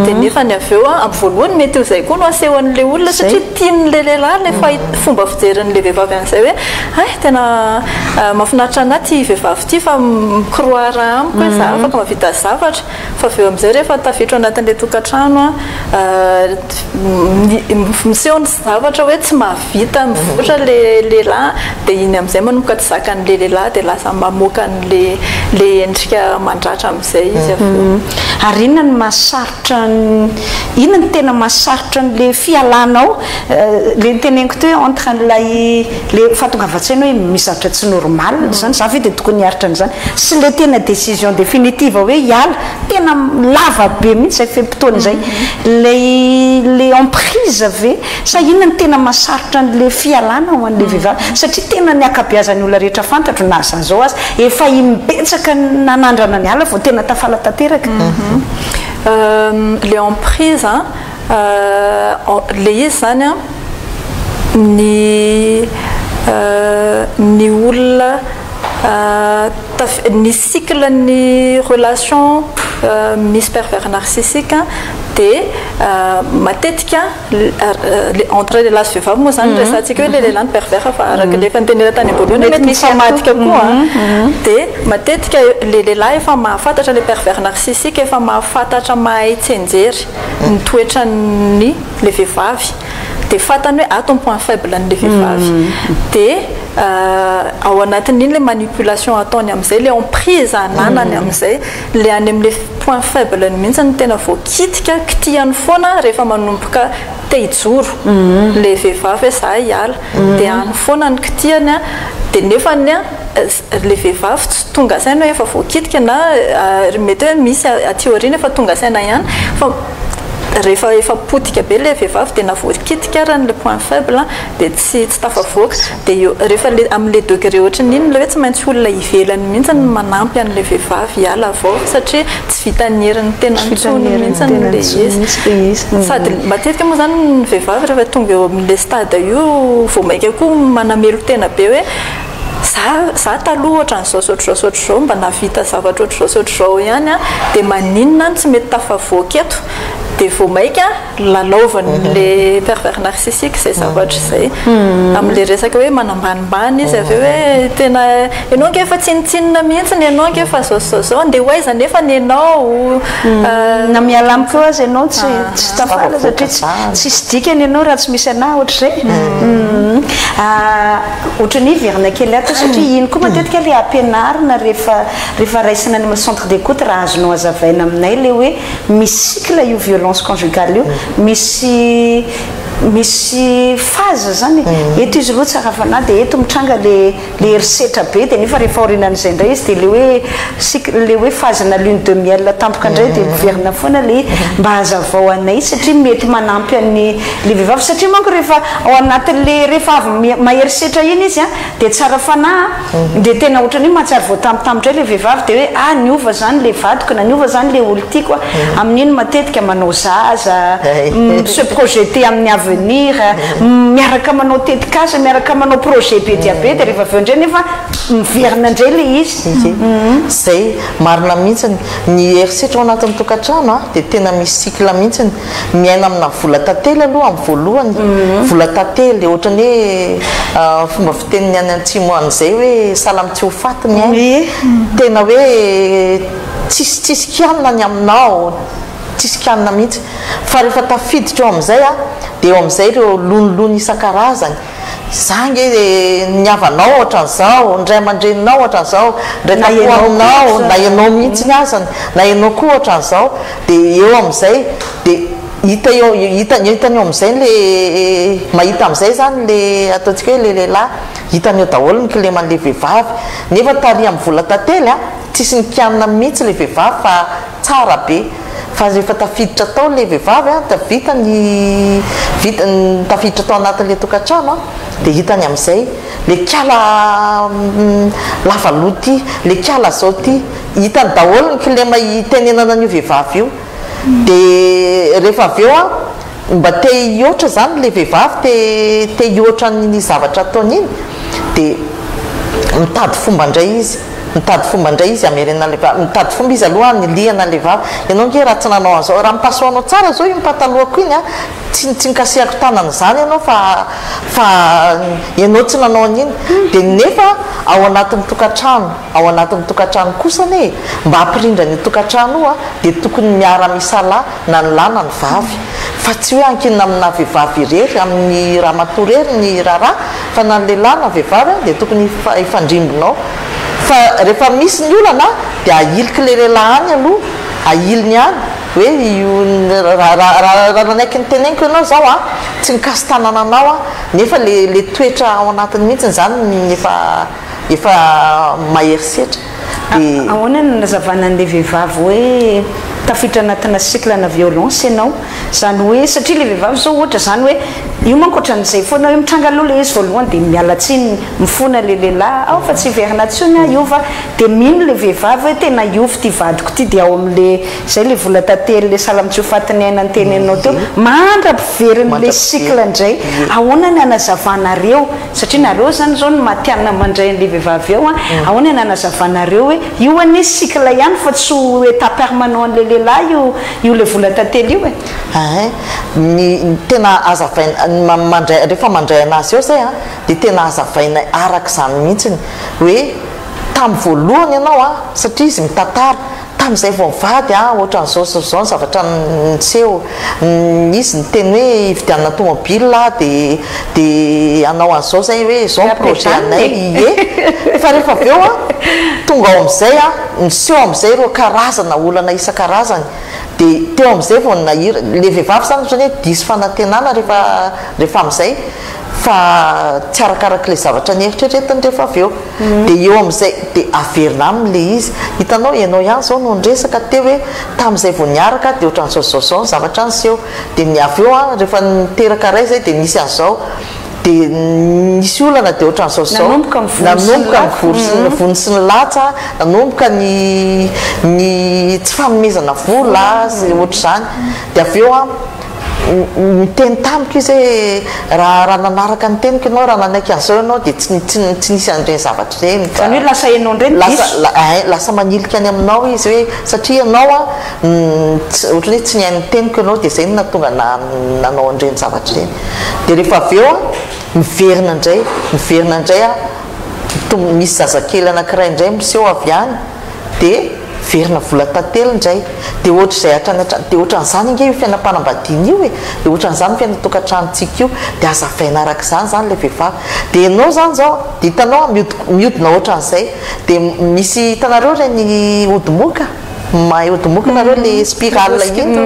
dia nefa ny avy eo amin'ny voalohany mety io zay koa no asehoan'le olona satria tian'le lehilahy le fomba fijerin'le vehivavy an'izay hoe tena mahafinaritra anahy ty vehivavy ty fa mikroara amiko hoe za afaka mahavita zavatra fa avy eo amin'izay rehefa tafiditra anatin'le tokantrano miseho ny zavatra hoe tsy mahavita mivoatra le lehilahy dia iny amin'izay manomboka tsy zakan'le lehilahy dia lasa mamoaka n'le endrika mandratra amin'izay izy ary inona ny mahasarotra inona ny tena mahasarotra n'le fialanao le teneniko teo hoe entre n'lay le fahatongavatsaina hoe misaritra tsy normal zany za ve dia tokony hiaritra n'izany sy le tena décision définitive hoe hiala tena lava be mihitsy zay fempotony zay le emprise ve sa inona ny tena mahasarotra n'le fialana ho an'le vehivavy satria tena ny akabeazan'ny olona rehetra fantatro na za zao azy efa mibetsaka nanandrana ny ala vao tena tafala tanteraka le emprise le izy zany ny olona ny cycle ny relation misy pervers narcissique dia matetika entre le lasy vehivavy moa zany resantsika hoe le lehilahy ny pervers fa araka le efa nitenera tany amboloana mety misy amadika koa dia matetika le lehilahy efa mahafantatra le pervers narcissique efa mahafantatra mahay tsenjery ny toetrany le vehivavy dia fantany hoe ato ny point faible n'le vehivavy dia ao anatin'iny le manipulation ataony amin'izay le emprise ananany amin'izay le any amin'le point faible ny mihitsy ny tena voakitika kitihany foana rehefa manomboka te hijoro le vehivavy hoe za hiala dia any foana ny kitihany dia nefany le vehivavy tsy tonga saina hoe efa voakitika na mety hoe misy athéorie efa tonga saina ihany fa rehefa efa potika be le vehivavy dia na voakitika arany le point faible dia tsy tafavoaka dia rehefa amin'le degré ohatran'iny le hoe tsy maintsy olona ivelany mihitsy ny manampy an'le vehivavy hiala avao satria tsy vita ny heriny tena nitsony mihitsy le izy sady matetika moa zany ny vehivavy rehefa tonga eo amin'le stade io vao maika koa manamelo tena be hoe za taloha ohatran'izao sotr'izao mba navita zavatra ohatr'izao ihany dia maninona ny tsy mety tafavoaka eto dia vao maika lalaovan'le pervers narcissique zay zavatra zay amin'le resaka hoe manambanimbany izy avy hoe tena ianao ange efa tsinitsinina mihitsy ny ianao ange efa zao andeha ho aiza nefa ny ianao na miala amiko azy ianao tsy tafala satria tsisy dikany ianao raha tsy misy anahy ohatr'izay ohatran'ny verina kely ato satria iny koa matetika le ampianarina rehefa raisina any amin'ny centre d'écoute raha azonao azavaina aminay le hoe misy cycle io violence conjugale io misy misy faza zany eto izy loa tsara fanahy dia eto mitranga le herisetra be dia nefa rehefa orinan'izay indray izy dia le hoe fazana lune de miel tampoka indray dia miverina foana le mba hazavao anay satria mety manampy an'le vehivavy satria manko rehefa ao anatin'le rehefa avy maherisetra iny izy a dia tsara fanahy dia tena ohatrany mahatsary voatampotampotra le vehivavy dia hoe niova zany le vadiko na niova zany le olo tiako amin'iny matetika manao zaza se projeter amin'ny avenir miaraka manao tetikasa miaraka manao projet be dia be dia rehefa aveo indray nefa miverina indray le izy zay marina mihitsy ny herisetra ao anatin'ny tokantrano a dia tena misy cycle mihitsy miaina amina vola tantely aloha amin'ny voalohany vola tantely ohatrany hoe fomba fiteniny any antsimo an'izay hoe salamy tsy ho faty miaina tena hoe tsisy kianina ny aminao tsisy kianina mihitsy fa rehefa tafiditra eo amin'izay a dia eo amin'izay ireo lonilony isan-karazany zangy niavanao ohatran'izao ndray aman-dreninao ohatran'izao ndray tapoaninao na ianao mihitsy ny azany na ianao koa ohatran'izao dia eo amin'izay dia hitany eo amin'izay le mahita amin'izay zany le ataontsika hoe le lehilahy hitany eo daholo ny kileman'le vehivavy nefa tary amin'ny vola tantely a tsisy ny kianina mihitsy le vehivavy fa tsara be fa rehefa tafiditra tao le vehivavy a tafiditra tao anatin'le tokantrano a dia hitany amin'izay le kiala lavaloha ty le kiala zao ty hitany daholo ny kilema itenenana an'io vehivavy io dia rehefa avy eo a mba te hioatra zany le vehivavy te hioatra ny zavatra ataony iny dia mitady fomba indray izy ameriana le vavy mitady fomba izy aloha ny liana le vavy ianao nge raha tsy nanao an'izao raha mipasoanao tsara zao io mipatalohako iny a tsy nikasehako tanana zany ianao fa ianao tsy nanao an'iny dia nefa ao anatin'ny tokantrano kosa ane mba hampirindra ny tokantrano io a dia tokony miara-misalahy na ny lahy na ny vavy fa tsy hoe ankinina amina vehivavy irery amin'ny raha matorery ny raharaha fa na ny lehilahy na vehivavy dia tokony ifandrimbonao fa rehefa misy ny olana dia ahiliky le lehilahy any aloha ahiliny any hoe raha nanaiky ny teneniko ianao zao a tsy nikasy tanana anao a nefa le toetra ao anatiny mihitsy zany efa maherisetra dia ahoana ny nazavana an'le vehivavy hoe tafiditra anatina cycle na violence ianao zany hoe satria le vehivavy zao ohatra zany hoe io manko ohatran'izay foana hoe mitranga aloha le izy voalohany dia miala tsiny mifona le lehilahy ao fa tsy verina tsony a iova dia mino le vehivavy hoe tena iovy ty vadiko ty dia ao amin'le zay le vola tantely le salamy tsy ho fatiny aina ny tenenao teo mandra-piveriny le cycle indray ahoana ny anazavanareo satria nareo zany zao ny matianina mandray an'le vehivavy eo a ahoana ny anazavanareo hoe io anie cycle ihany fa tsy ho état permanent an'le lehilahy io le vola tantely io ny tena azavaina rehefa mandray anazy eo zay a dia tena azavaina araka izany mihitsiny hoe tamin'ny voalohany ianao a satria izy mitantara tamin'izay vao mivady a ohatran'izao ny zavatra niseho izy niteny hoe ividianana tomobile dia anao an'izao zay hoe zao projet anay fa rehefa avy eo a tonga ao amin'izay a niseho amin'izay ireo karazana olana isan-karazany dia teo amin'izay vao nahira le vehivavy zany ohatrany hoe diso fanantenana rehefa amin'izay fa tsy arakaraka le zavatra nieritrretiny rehefa avy eo dia eo amin'izay dia averina amin'le izy hitanao ianao ihany zao no nresaka teo hoe tamin'izay vao niaraka dia ohatran'izao ny zavatra niseho dia ny avy eo a rehefa niteraka ray zay dia nisy an'izao dia nisy olana dia ohatran'izao nanomboka ny vony sy ny latsa nanomboka ny tsy fanomezana vola sy ohatra zany dia avy eo a miteny tamiko izy hoe raha nanaraka ny teniko ianao raha nanaiky an'izao ianao dia tsy nisy an'ireny zavatra ireny zany hoe lasa ianao indreny lasa manilika any aminao izy hoe satria ianao a ohatrany hoe tsy nihain'ny teniko ianao dia zay no natonga nanao an'ireny zavatra ireny dia rehefa avy eo a miverina indray a misy zazakely anankiray indray miseho avy any dia verina vola tantely indray dia ohatr'izay hatrany dia ohatran'izany inge io fiainam-panambadiana io dia ohatran'izany fiainatokantranontsika io dia azavaina araka izany zany le vehivavy dia ianao zany zao dia hitanao miodina ohatran'izay dia misy hitanareo reny odimoka mahay odomoka nareo le spirale iny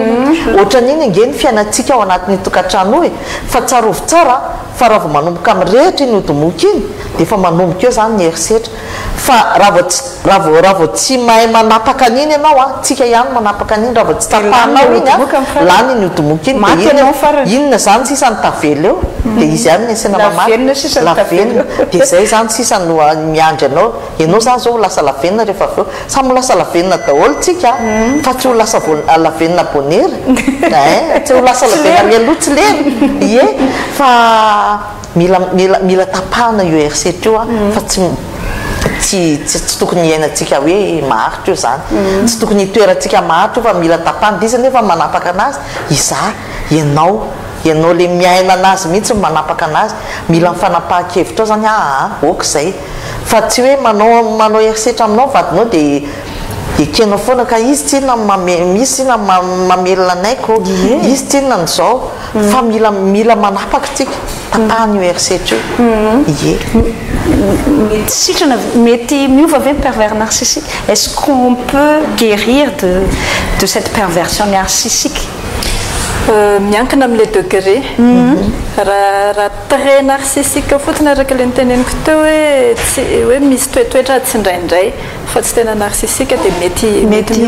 ohatran'iny ngeny fiainatsika ao anatin'ny tokantrano e fa tsarovy tsara fa raha vao manomboka amin'ny rehetra iny odomoka iny dia efa manomboka eo zany ny herisetra fa raha vao tsy mahay manapaka an'iny ianao a tsika ihany manapaka an'iny raha vao tsy tapahanao iny a lany iny odomoka iny dia inona zany sisa ny tavela eo dia izy ihany ny asena mamatylavenina dia zay zany sisa no miandry ianao zany zao lasa lavenina rehefa avy eo samy lasa lavenina daholo tsika fa tsy ho lasa lavenina bonera tsy ho lasa lavenina mialoha tsy lery ie fa mila tapahana io herisetra io a fa tsy tokony iainantsika hoe maharitra io zany tsy tokony hitoerantsika maharitra io fa mila tapahana dia izy nefa manapaka anazy izaho ianao le miaina anazy mihitsy manapaka anazy mila mifanapahan-kevitra ao zany oka izay fa tsy hoe manao herisetra aminao vadinao dia ekenao foana ka izy tsinona misy na mamelona anaiko izy tsinona n'izao fa mila manapaka tsika tapahany io herisetra io mety sitrana mety miova ve pervers narcissique est-ce qu'on peut guérir de cette perversion narcissique miankina am'le degré raha très narcissique fotsiny araka le niteneniko teo hoe misy toetoetra tsy indraindray fa tsy tena narcissique dia mety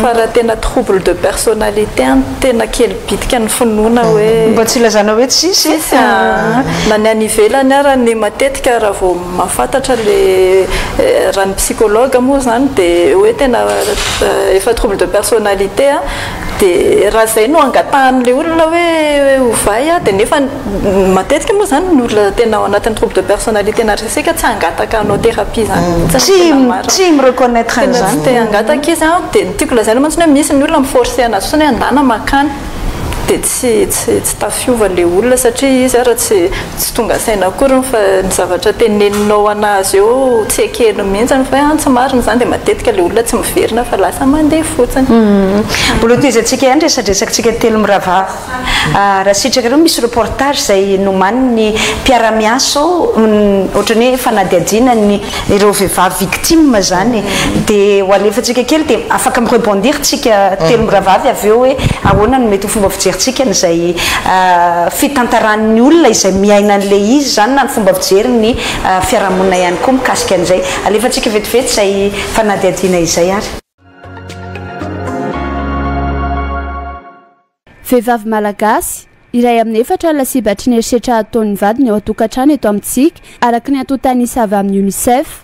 fa raha tena trouble de personnalité tena kely bitika ny finoana hoe mba tsy lazana hoe tsisy na ny any ivelany ara ny matetika raha vao mahafantatra le raha ny psychologue moa zany dia hoe tena efa trouble de personnalité dia raha zay no angatahan'le olona hoe ovay dia nefa matetika moa zany ny olona tena ao anatin'ny trouble de personnalité narcissique tsy hangataka anao thérapie zany tsy mireconnaître an'izany tsy te hangataka izy dia tiako lazaina mantsiny hoe misy ny olona miforce anazy fotsiny hoe andana makany dia tsy tafiova le olona satria izy raha tsy tonga saina akory fa ny zavatra teneninao anazy eo tsy ekeny mihitsy fa tsy marina zany dia matetika le olona tsy miverina fa lasa mandeha fotsiny mbola toy izy atsika ihany resadresakantsika telo miravavy raha sitraka ireo misy reportage izay nomaniny mpiara-miaso ohatrany hoe fanadiadiana ny ireo vehivavy victime zany dia ho alefantsika kely dia afaka mirebondir tsika telo miravavy avy eo hoe ahoana no mety ho fomba fijery n'izay fitantaran'ny olona izay miaina an'le izy zany na ny fomba fijery ny fiarahamonina ihany koa mikasika an'izay alefantsika vetivety izay fanadiadiana izay ary vehivavy malagasy iray amin'ny efatra lasibatry ny herisetra ataon'ny vadiny ao atokantrano eto amintsika araka ny antontanisa avy amin'ny UNICEF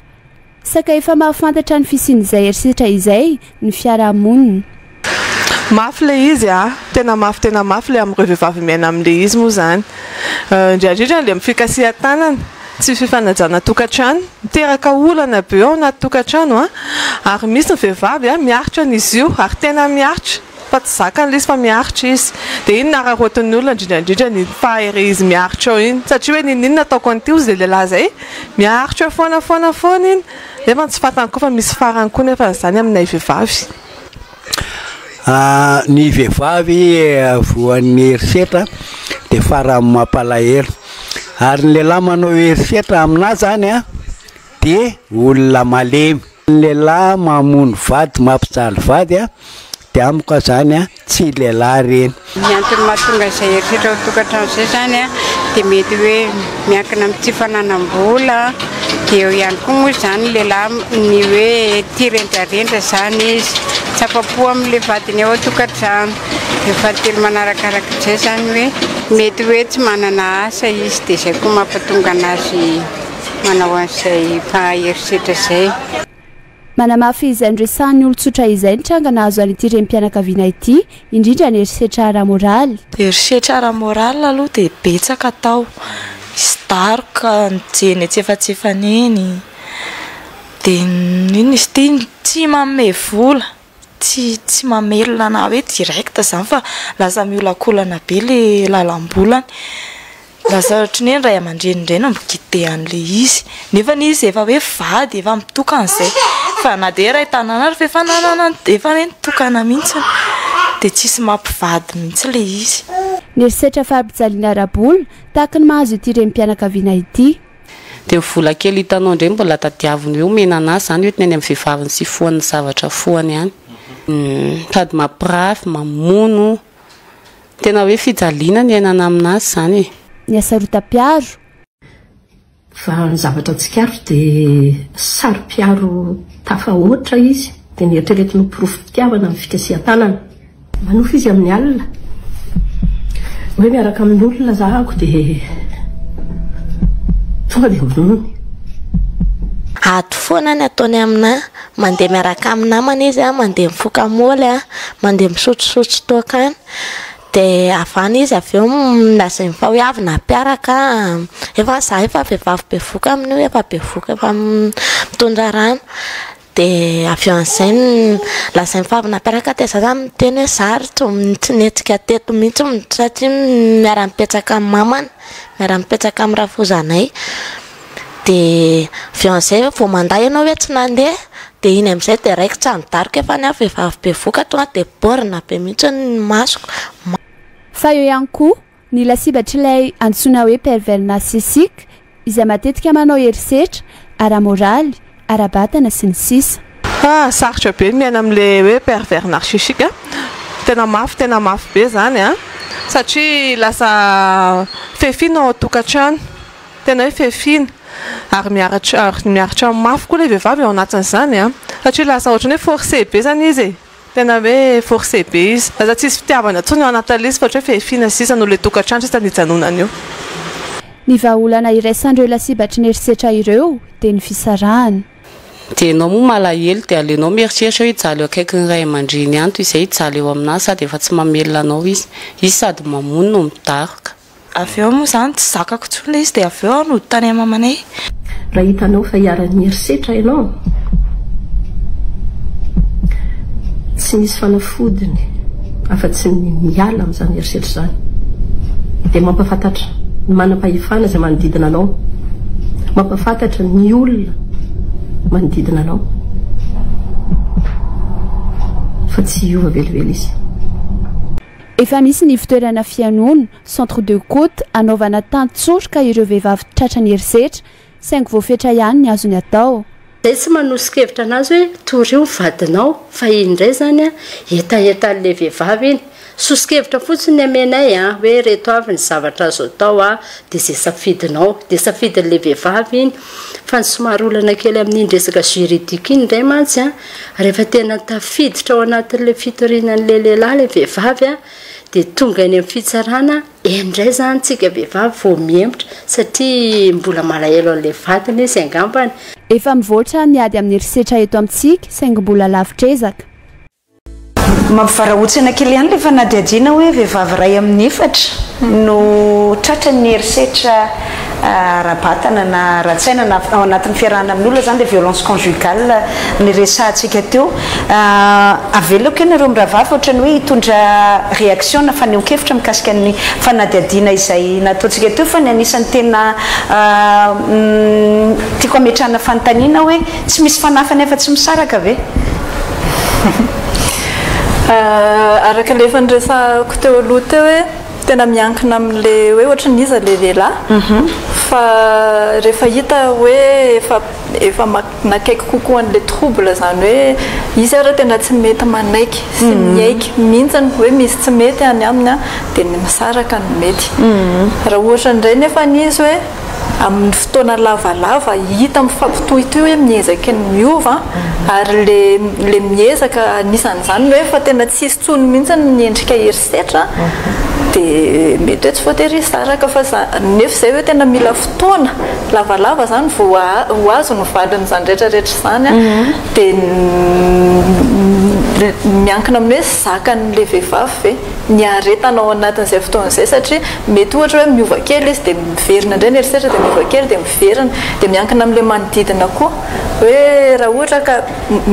saka efa mahafantatra ny fisian'izay herisetra izay ny fiarahamonina mafy le izy tena mafy le amin'ireo vehivavy miaina amin'le izy moa zany indrindra le mifikasihan-tanana tsy fifanajana tokantrano miteraka olana be ao anaty tokantrano ary misy ny vehivavy miaritra n'izy io ary tena miaritra fa tsy zakana izy fa miaritra izy dia iny nararotin'ny olona indrindra ny fahere izy miaritra ao iny satria hoe ninona ataoko an'ity ozy dia lehilahy zay miaritra foana iny nefa tsy fantany koa fa misy farany koa nefa zany aminay vehivavy ny vehivavy voan'ny herisetra dia farany mampalahelo ary ny lehilahy manao herisetra aminazy zany dia olona malemy ny lehilahy mamono vady mampijaly vady dia amiko zany tsy lehilahy reny miantony mahatonga izay herisetra ao tokantrano izay zany dia mety hoe miankina amin'ny tsy fananam-bola dia eo ihany koa moa zany lehilahy ny hoe tia rendrarendra zany izy tsy afa-po amin'le vadiny ao tokantrano efa telo manarakaraka izay zany hoe mety hoe tsy manana asa izy dia izay koa mampatonga anazy manao an'izay herisetra izay manamafy izay ndresan'ny olotsotra izay nitrangana azo an'ity rem-pianakaviana ity indrindra ny herisetra ara-moraly herisetra ara-moraly aloha dia betsaka atao izy daroka nijeny etsefatsefaneny dia ino izy ity tsy manome vola tsy mamelona na hoe direct zany fa lasa miolakolana be le lalam-bolany lasa ohatrany hoe ray aman-drenindray no migide an'le izy nefa izy efa hoe vady efa mitokana izay fa na dia ray tanana ary fa efa nitokana mihitsy dia tsisy mampivady mihitsy le izy ny herisetra fampijaliana ara-bola tahaka ny mahazo ity rem-pianakaviana ity dia vola kely hitanao indray mbola tadiaviny hoe omena anazy zany hoe teny amin'ny vehivaviny sy foan'ny zavatra foany ihany sady mampirafy mamono tena hoe fijaliana ny ainana aminazy zany ny asarotam-piaro fa ny zavatra tsikaro dia sary-piaro tafahoatra izy dia nieritreretiny porofo-pitiavana amin'ny fikasihan-tanana manofa izy amin'ny alina hoe miaraka amin'ny olona zahako dia tonga dia vonony ato foana ny ataony amina mandeha miaraka amin'ny namana izy mandeha mifoka moly mandeha misotrosotro toakany dia avana izy avy eo lazay fa hoe avy nampiaraka efa za efa vehivavy bevoka amin'ny hoe efa bevoka efa mitondra rano dia avy eo an'izay lazay fa avy nampiaraka dia za zany miteny hoe zary tsy netsika teto mihitsy satria miara-mipetraka amin'ny mamana miara-mipetraka amin'ny rafozanay dia avy eo an'izay vao manday ianao hoe tsy nandeha dia iny amin'izay dia raiky tsy anodarika efa ny avy vehivavy bevoka tonga dia borina be mihitsy ny masoko fa eo ihany koa ny lasibatr'ilay antsoina hoe pervers narcissique izay matetika manao herisetra ara-moraly ara-batana sy ny sisa sarotra be miaina amin'ilay hoe pervers narcissique tena mafy be zany satria lasa fehfina ao tokantrano tena hoe fehfina ary miaritra mafy koa ilay vehivavy ao anatin'izany satria lasa ohatrany hoe forcé be zany izy tena hoe forcé be izy lasa tsisy fitiavana tsony ao anatin'ilay izy fa ohatra hoe fehfina sisa no le tokantrano sisa nijanonana io ny vahaolana iraisan'ireo lasibatry ny herisetra ireo dia ny fisarahany dia ianao moa malahelo dia alenao mieritreritra hoe hijaly eo akaiky ny ray aman-dreny anto izay hijaly eo aminazy sady efa tsy mamelona anao izy sady mamono no midaroka avy eo moa zany tsy zakako tsony le izy dia avy eo nody tany mamanay raha hitanao fa hiara-ny herisetra ianao tsy misy fanafodiny afa-tsy miala amin'izany herisetra zany dia mampafantatra ny manam-pahefana izay manodidina anao mampafantatra ny olona manodidina anao fa tsy hiova velively izy efa misy ny fitoerana fianoana centre de côte anaovana tantsorika ireo vehivavy tratra ny herisetra saingy voafetra ihany ny azony atao zay tsy manosokevitra anazy hoe tory io vadinao fa indray zany etaeta n'le vehivavy iny sosokevitra fotsiny ny amenay hoe reto avy ny zavatra azo atao dia zay safidinao dia safidin'le vehivavy iny fa ny somary olana kely amin'iny resaka juridika iny indray mantsy rehefa tena tafiditra ao anatin'le fitorinan'le lehilahy le vehivavy dia tonga any amin'ny fitsarana indray zany tsika vehivavy vao miembotra satria mbola malahelo an'le vatiny izy angambany efa mivoatra ny ady amin'ny herisetra eto amintsika saingy mbola lavitra ezaka mampivarahontsana kely ihany lefa nadiadiana hoe vehivavy ray amin'ny efatra no tratra ny herisetra ara-batana na ara-tsaina na ao anatin'ny fiarahana amin'olona zany le violence conjugale ny resantsika teo avelako kely nareo miravavy ohatrany hoe hitondra réaction na faneho-kevitra mikasika ny fanadiadiana izay nataontsika teo fa ny anisan'ny tena tiako ametrahana fanontaniana hoe tsy misy fanafany efa tsy misaraka ve araka le efa nyresako teo aloha teo hoe tena miankina amin'le hoe ohatra ny iza le lehilahy fa rehefa hita hoe efa nakaiky kokoa an'le trouble zany hoe izy ara tena tsy mety manaiky sy miaiky mintsany hoe misy tsy mety any aminy dia ny misaraka ny mety raha ohatra indray nefa n'izy hoe amin'ny fotoana lavalava hita mifampitohitoy hoe miezaka ny miova ary le miezaka anisan'izany hoe fa tena tsisy tsony mihitsy ny endrika herisetra dia mety hoe tsy voatery saraka fa nefa izay hoe tena mila fotoana lavalava zany ho azo ny valin'izany rehetrarehetra zany dia miankina amin'ny hoe zakan'le vehivavy ve ny aretanao anatin'izay fotoan'izay satria mety ohatra hoe miova kely izy dia miverina indray ny herisetra dia miova kely dia miverina dia miankina amin'ilay manodidina koa hoe raha ohatra ka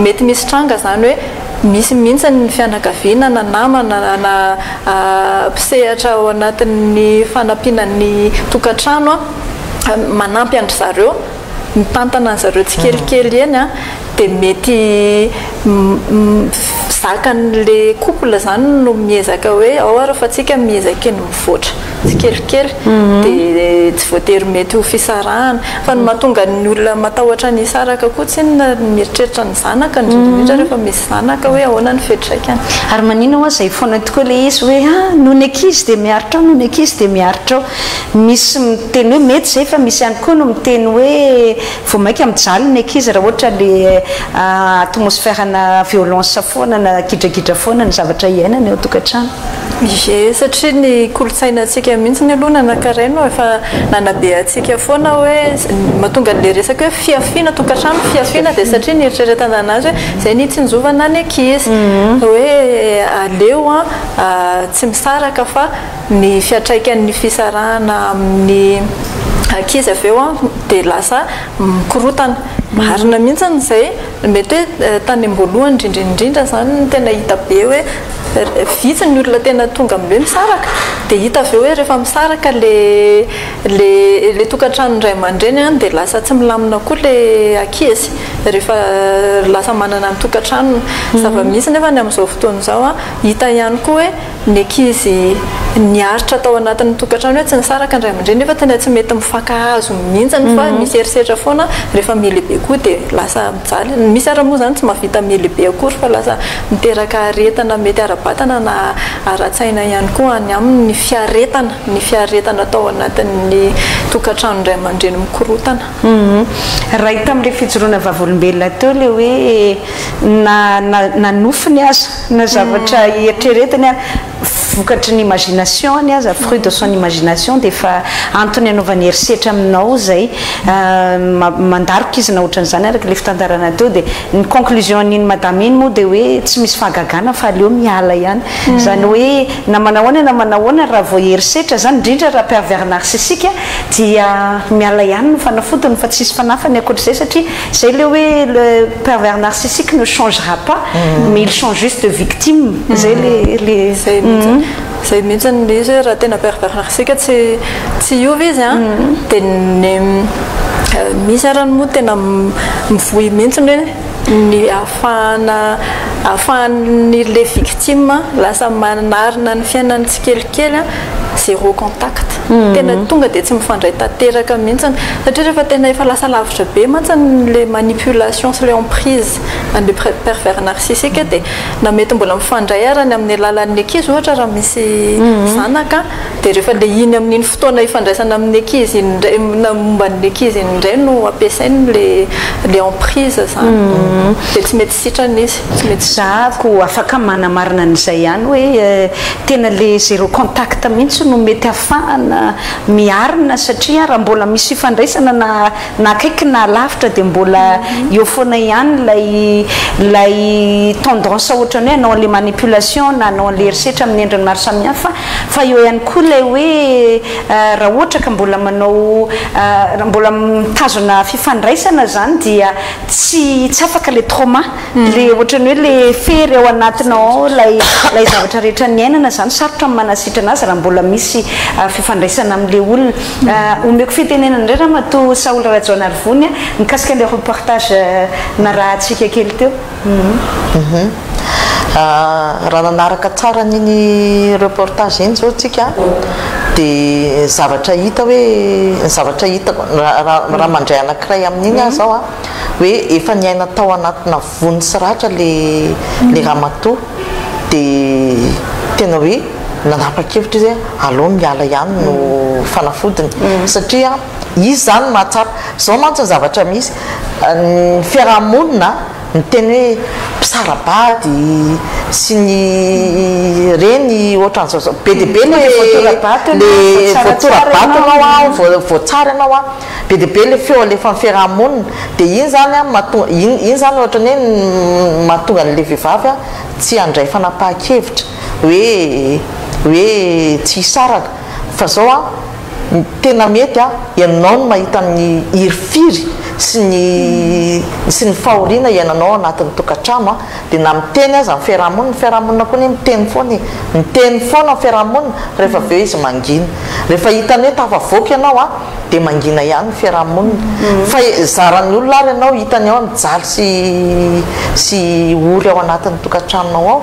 mety misy tranga zany hoe misy mihitsy ny fianakaviana na namana na mpisehatra ao anatin'ny fanampinan'ny tokantrano manampy andry zareo mitantana ny zareo tsy kelikely eny dia mety zakan'le couple zany no miezaka hoe ao raha fa tsika miezaka eny mivoatra tsikelikely dia tsy voatery mety ho fisarahana fa ny mahatonga ny olona matahotra ny saraka kotsiny na mieritreritra ny zanaka indrindra rehefa misy zanaka hoe ahoana ny fetraikany ary manino oa zay foana tokoa le izy hoe no ny ankizy dia miaritra ao no ny ankizy dia miaritra ao misy miteny hoe mety zay fa misy ihany koa no miteny hoe vo maika mijaly ny ankizy raha ohatra le atmosphère-na violence foana na kidrakidra foana ny zavatra iainana eo tokantrano ie satria ny kolotsainantsika mihitsy ny aloha nanakaraino efa nanabe atsika foana hoe mahatonga le resaka hoe fiafiana tokantrano fiafiana dia satria ny eritreretana anazy hoe zay ny tsinjovana ny ankizy hoe aleo tsy misaraka fa ny fiatraikan'ny fisarahana amin'ny ankizy avy eo dia lasa mikorotana marina mihitsy zay mety hoe tany amboloany indrindrindrindra zany ny tena hita be hoe vitsy ny olona tena tonga amin'le misaraka dia hita avy eo hoe rehefa misaraka le tokantrano ndray aman-dreny dia lasa tsy milamina koa le ankizy rehefa lasa manana ny tokantrano zava-misy nefa ny amin'izao fotoana izao hita ihany koa hoe ny ankizy niaritra tao anatin'ny tokantrano hoe tsy nisaraka ndray aman-dreny nefa tena tsy mety mifankahazo mihitsy fa misy erisetra foana rehefa milehibe koa dia lasa mijaly misy ara-moa zany tsy mahavita milehibe akory fa lasa miteraka aretana mety ara-batana na ara-tsaina ihany koa any amin'ny ny fiaretana tao anatin'ny tokantrano ndray aman-dreny mikorotana raha hita amin'le fijoroana vavolombelona teo le hoe nanofiny aza na zavatra eritreretiny vokatry ny imagination aza fruit de son imagination dia fa antony anaovany herisetra aminao zay mandaroka izy na ohatran'izany araka le fitantarana teo dia ny conclusion n'iny madame iny moa dia hoe tsy misy fahagagana fa aleo miala ihany zany hoe na manahoana raha vao herisetra zany indrindra raha pervers narcissique dia miala ihany no fanafotony fa tsisy fanafany akoatr'izay satria zay le hoe le pervers narcissique ne changera pas mais il change juste de victime zay le zay mihitsy ny izy raha tena pervers narcissique tsy iovy izy dia misy arany moa tena mivohy mihitsy ny ahafahan'ny le victime lasa manarina ny fiainany tsikelikely zéro contact tena tonga dia tsy mifandray tanteraka mihitsy satria rehefa tena efa lasa lavitra be mantsy le manipulation sy le emprise le pervers narcissique dia na mety mbola mifandray arany amin'ny alalan'ny ankizy ohatra raha misy zanaka dia rehefa le iny amin'iny fotoana ifandraisana amin'ny ankizy na momba ny ankizy indray no ampiasainy le emprise zany dia tsy mety sitrany izy tsy mety zahako afaka manamarina n'izay ihany hoe tena le zéro contact mihitsy no mety ahafahana miarina satria raha mbola misy fifandraisana na akaiky na lavitra dia mbola eo foana ihany lay tendance ohatrany hoe anao an'le manipulation na anao an'le herisetra amin'ny endriny maro samihafa fa eo ihany koa lay hoe raha ohatra ka mbola manao mbola mitazona fifandraisana zany dia tsy afaka le trauma le ohatrany hoe le fery ao anatinao lay zavatra rehetra ny ainana zany sarotra manasitrana azy raha mbola misy fifandraisana amin'le olona omeko fitenenana indray raha mato Saoly Rajaonarivony mikasika an'le reportage na raha atsika kely teo raha nanaraka tsara n'iny reportage iny zao tsika dia zavatra hita raha mandray anankiray amin'iny aho zao hoe efa ny aina tao anatina vony sy ratra le ramatoa dia tena hoe nanapa-kevitra izy aloha miala ihany no fanafodiny satria izy zany mahatsara zao mantsy ny zavatra misy ny fiarahamonina ny teny hoe mpisarabady sy ny reny ohatran'izao be dia be le voatorabaty anao voatsara ianao be dia be le feo alefa ny fiarahamonina dia iny zany iny zany ohatrany hoe mahatonga n'le vehivavy tsy handray fanapahan-kevitra hoe tsy hisaraka fa zao tena mety ianao no mahita ny irifiry sy ny fahoriana iainanao anatin'ny tokantrano a dia na miteny aza ny fiarahamonina koa ny miteny foana miteny foana ny fiarahamonina rehefa avy eo izy mangina rehefa hitany hoe tafavoaka ianao a dia mangina ihany ny fiarahamonina fa zaran'ny olona ary ianao hitany ao mijaly sy ory ao anatin'ny tokantranonao ao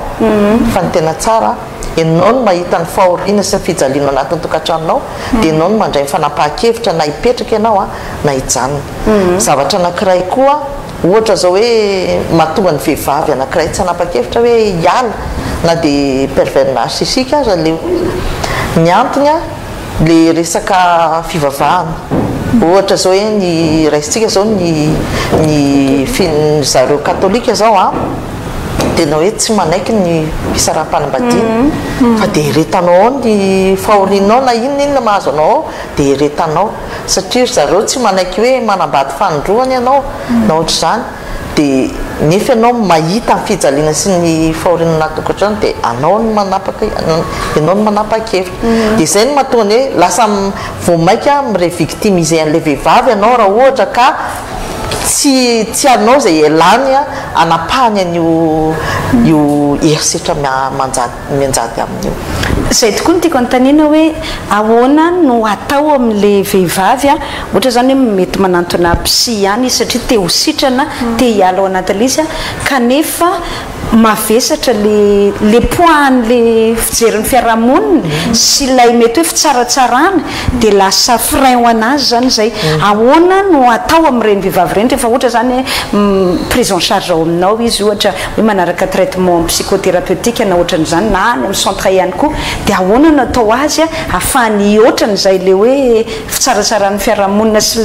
fa ny tena tsara ianao no mahita ny fahoriana sy ny fijaliana anatin'ny tokantranonao dia ianao no mandray ny fanapahan-kevitra na hipetraka ianao a na hijanona zavatra anankiray koa ohatra zao hoe mahatonga ny vehivavy anankiray tsy hanapa-kevitra hoe hiala na dia pervers narcissique aza le ny antony a le resaka fivavahana ohatra zao hoe ny raisitsika zao ny zareo katolika zao a tena hoe tsy manaiky ny fisaraha-panambadiana fa dia heretanao ny fahorianao na inona mahazo anao ao dia heretanao satria zareo tsy manaiky hoe manambady fanondroany ianao na ohatra izany dia nefa ianao mahita ny fijaliana sy ny fahoriana natokantrano dia anao no manapa-kevitra dia izay no mahatonga hoe lasa voamaika miray victimise an'ilay vehivavy ianao raha ohatra ka tsy anao zay elany a anapahany an'io herisetra mianjady amin'io zay tokoa no tiako anontaniana hoe ahoana no atao amin'le vehivavy a ohatra zany hoe mety manantona psy ihany izy satria te ho sitrana te hiala ao anatin'ilay izy a kanefa mavesatra le poin'le fijeryn'ny fiarahamonina sy ilay mety hoe fitsaratsarana dia lasa frein ho anazy zany zay ahoana no atao amin'ireny vehivavy reny rehefa ohatra zany hoe prise en charge ao aminao izy ohatra hoe manaraka traitement psychothérapeutique na ohatran'izany na any amin'ny centre ihany koa dia ahoana no atao azy a ahafahany ohatran'izay le hoe fitsaratsarany fiarahamonina sy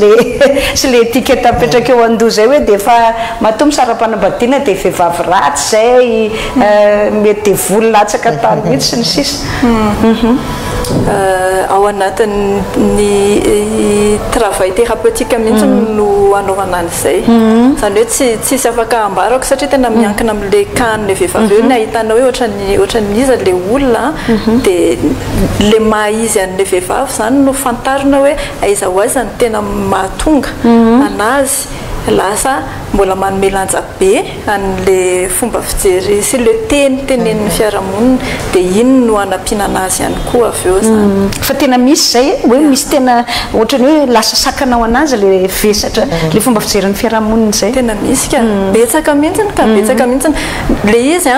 le étiquette apetraka eo andoha zay hoe dia efa matombo sara-panambadiana dia vehivavy ratsy zay mety voly latsaka tany mihitsy sy ny sisa ao anatin'ny travail thérapeutique mihitsy no anaovana an'izay zany hoe tsisy afaka ambarako satria tena miankina amin'le kan'le vehivavy eo ny ahitana hoe ohatran'iza le olona dia le maha-izy an'le vehivavy zany no fantarina hoe aiza ho aiza ny tena mahatonga anazy lasa mbola manome lanja be an'le fomba fijery sy le tenen'ny fiarahamonina dia iny no anampiana anazy ihany koa avy eo zany fa tena misy zay hoe misy tena ohatrany hoe lasa sakanao anazy le vesatra le fomba fijeryn'ny fiarahamonina zay tena misy ka betsaka mihitsiny le izy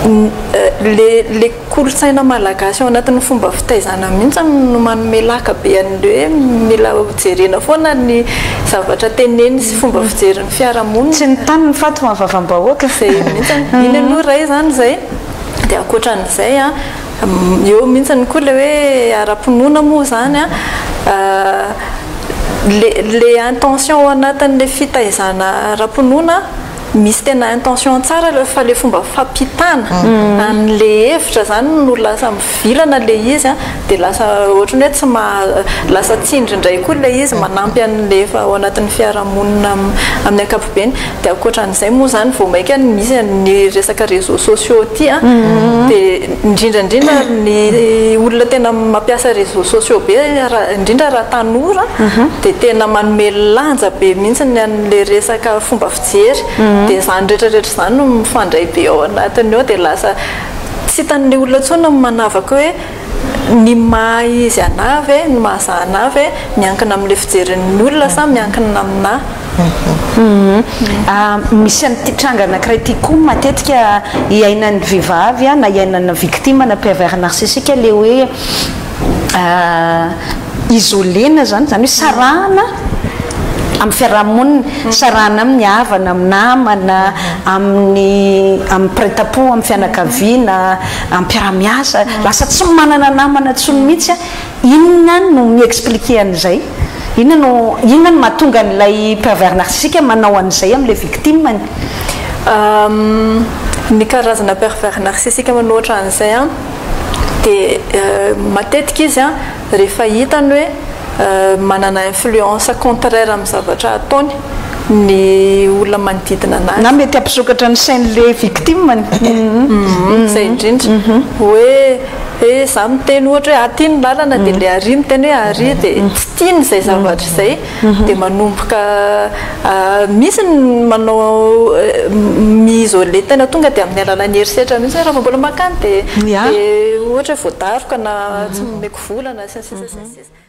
le kolotsaina malagasy ao anatin'ny fomba fitaizana mihitsy no manome laka be an'le hoe mila jerena foana ny zavatra teneny sy fomba fijeryn'ny fiarahamonina tsy ny tany ny faty mahavavam-bahoaka zay mihitsy iny aloha ray zany zay dia ankoatran'izay a eo mihitsy koa le hoe ara-pinoana moa zany a le intention ao anatin'le fitaizana ara-pinoana misy tena intention tsara fa le fomba fampitana an'le hevitra zany no lasa mivilana le izy a dia lasa ohatrany hoe tsy lasa tsindry indray koa le izy manampy an'le efa ao anatin'ny fiarahamonina amin'ny ankapobeny dia ankoatran'izay moa zany vao maika misy ny resaka réseaux sociaux ty a dia indrindrandrindra ny olona tena mampiasa réseaux sociaux be indrindra raha tanora dia tena manome lanja be mihitsy ny an'le resaka fomba fijery dia zany rehetrarehetra zany no mifandray be ao anatiny eo dia lasa tsy hitan'le olona tsona manavaka hoe ny maha izy anavy ny mahaza anavy miankina amin'le fijeryn'ny olona sa miankina amina misy an'ity tranga anankiray ty koa matetika iainan'ny vehivavy na iainana victime na pervers narcissique le hoe isolena zany hoe sarahana amin'ny fiarahamonina sarahana amin'ny havana amin'ny namana amin'ny prêt-à-pot amin'ny fianakaviana amin'ny mpiara-miasa lasa tsy manana namana tsony mihitsy a inona no miexpliquer an'izay inona no mahatonga an'ilay pervers narcissique manao an'izay amin'ilay victime ny karazana pervers narcissique manohatra an'izay a dia matetika izy a rehefa hitany hoe manana influence contraire amin'ny zavatra ataony ny olona manodidina anazy na mety ampisokatra ny sain'le victime zay indrindra hoe za miteny ohatra hoe aty ny lalana dia le ary miteny hoe ary dia tsy tiany zay zavatra izay dia manomboka misy ny manao mi-isolé tena tonga dia amin'ny alalan'ny herisetra mihitsy raha mbola makany dia ohatra hoe voadaroka na tsy momeko volana sisa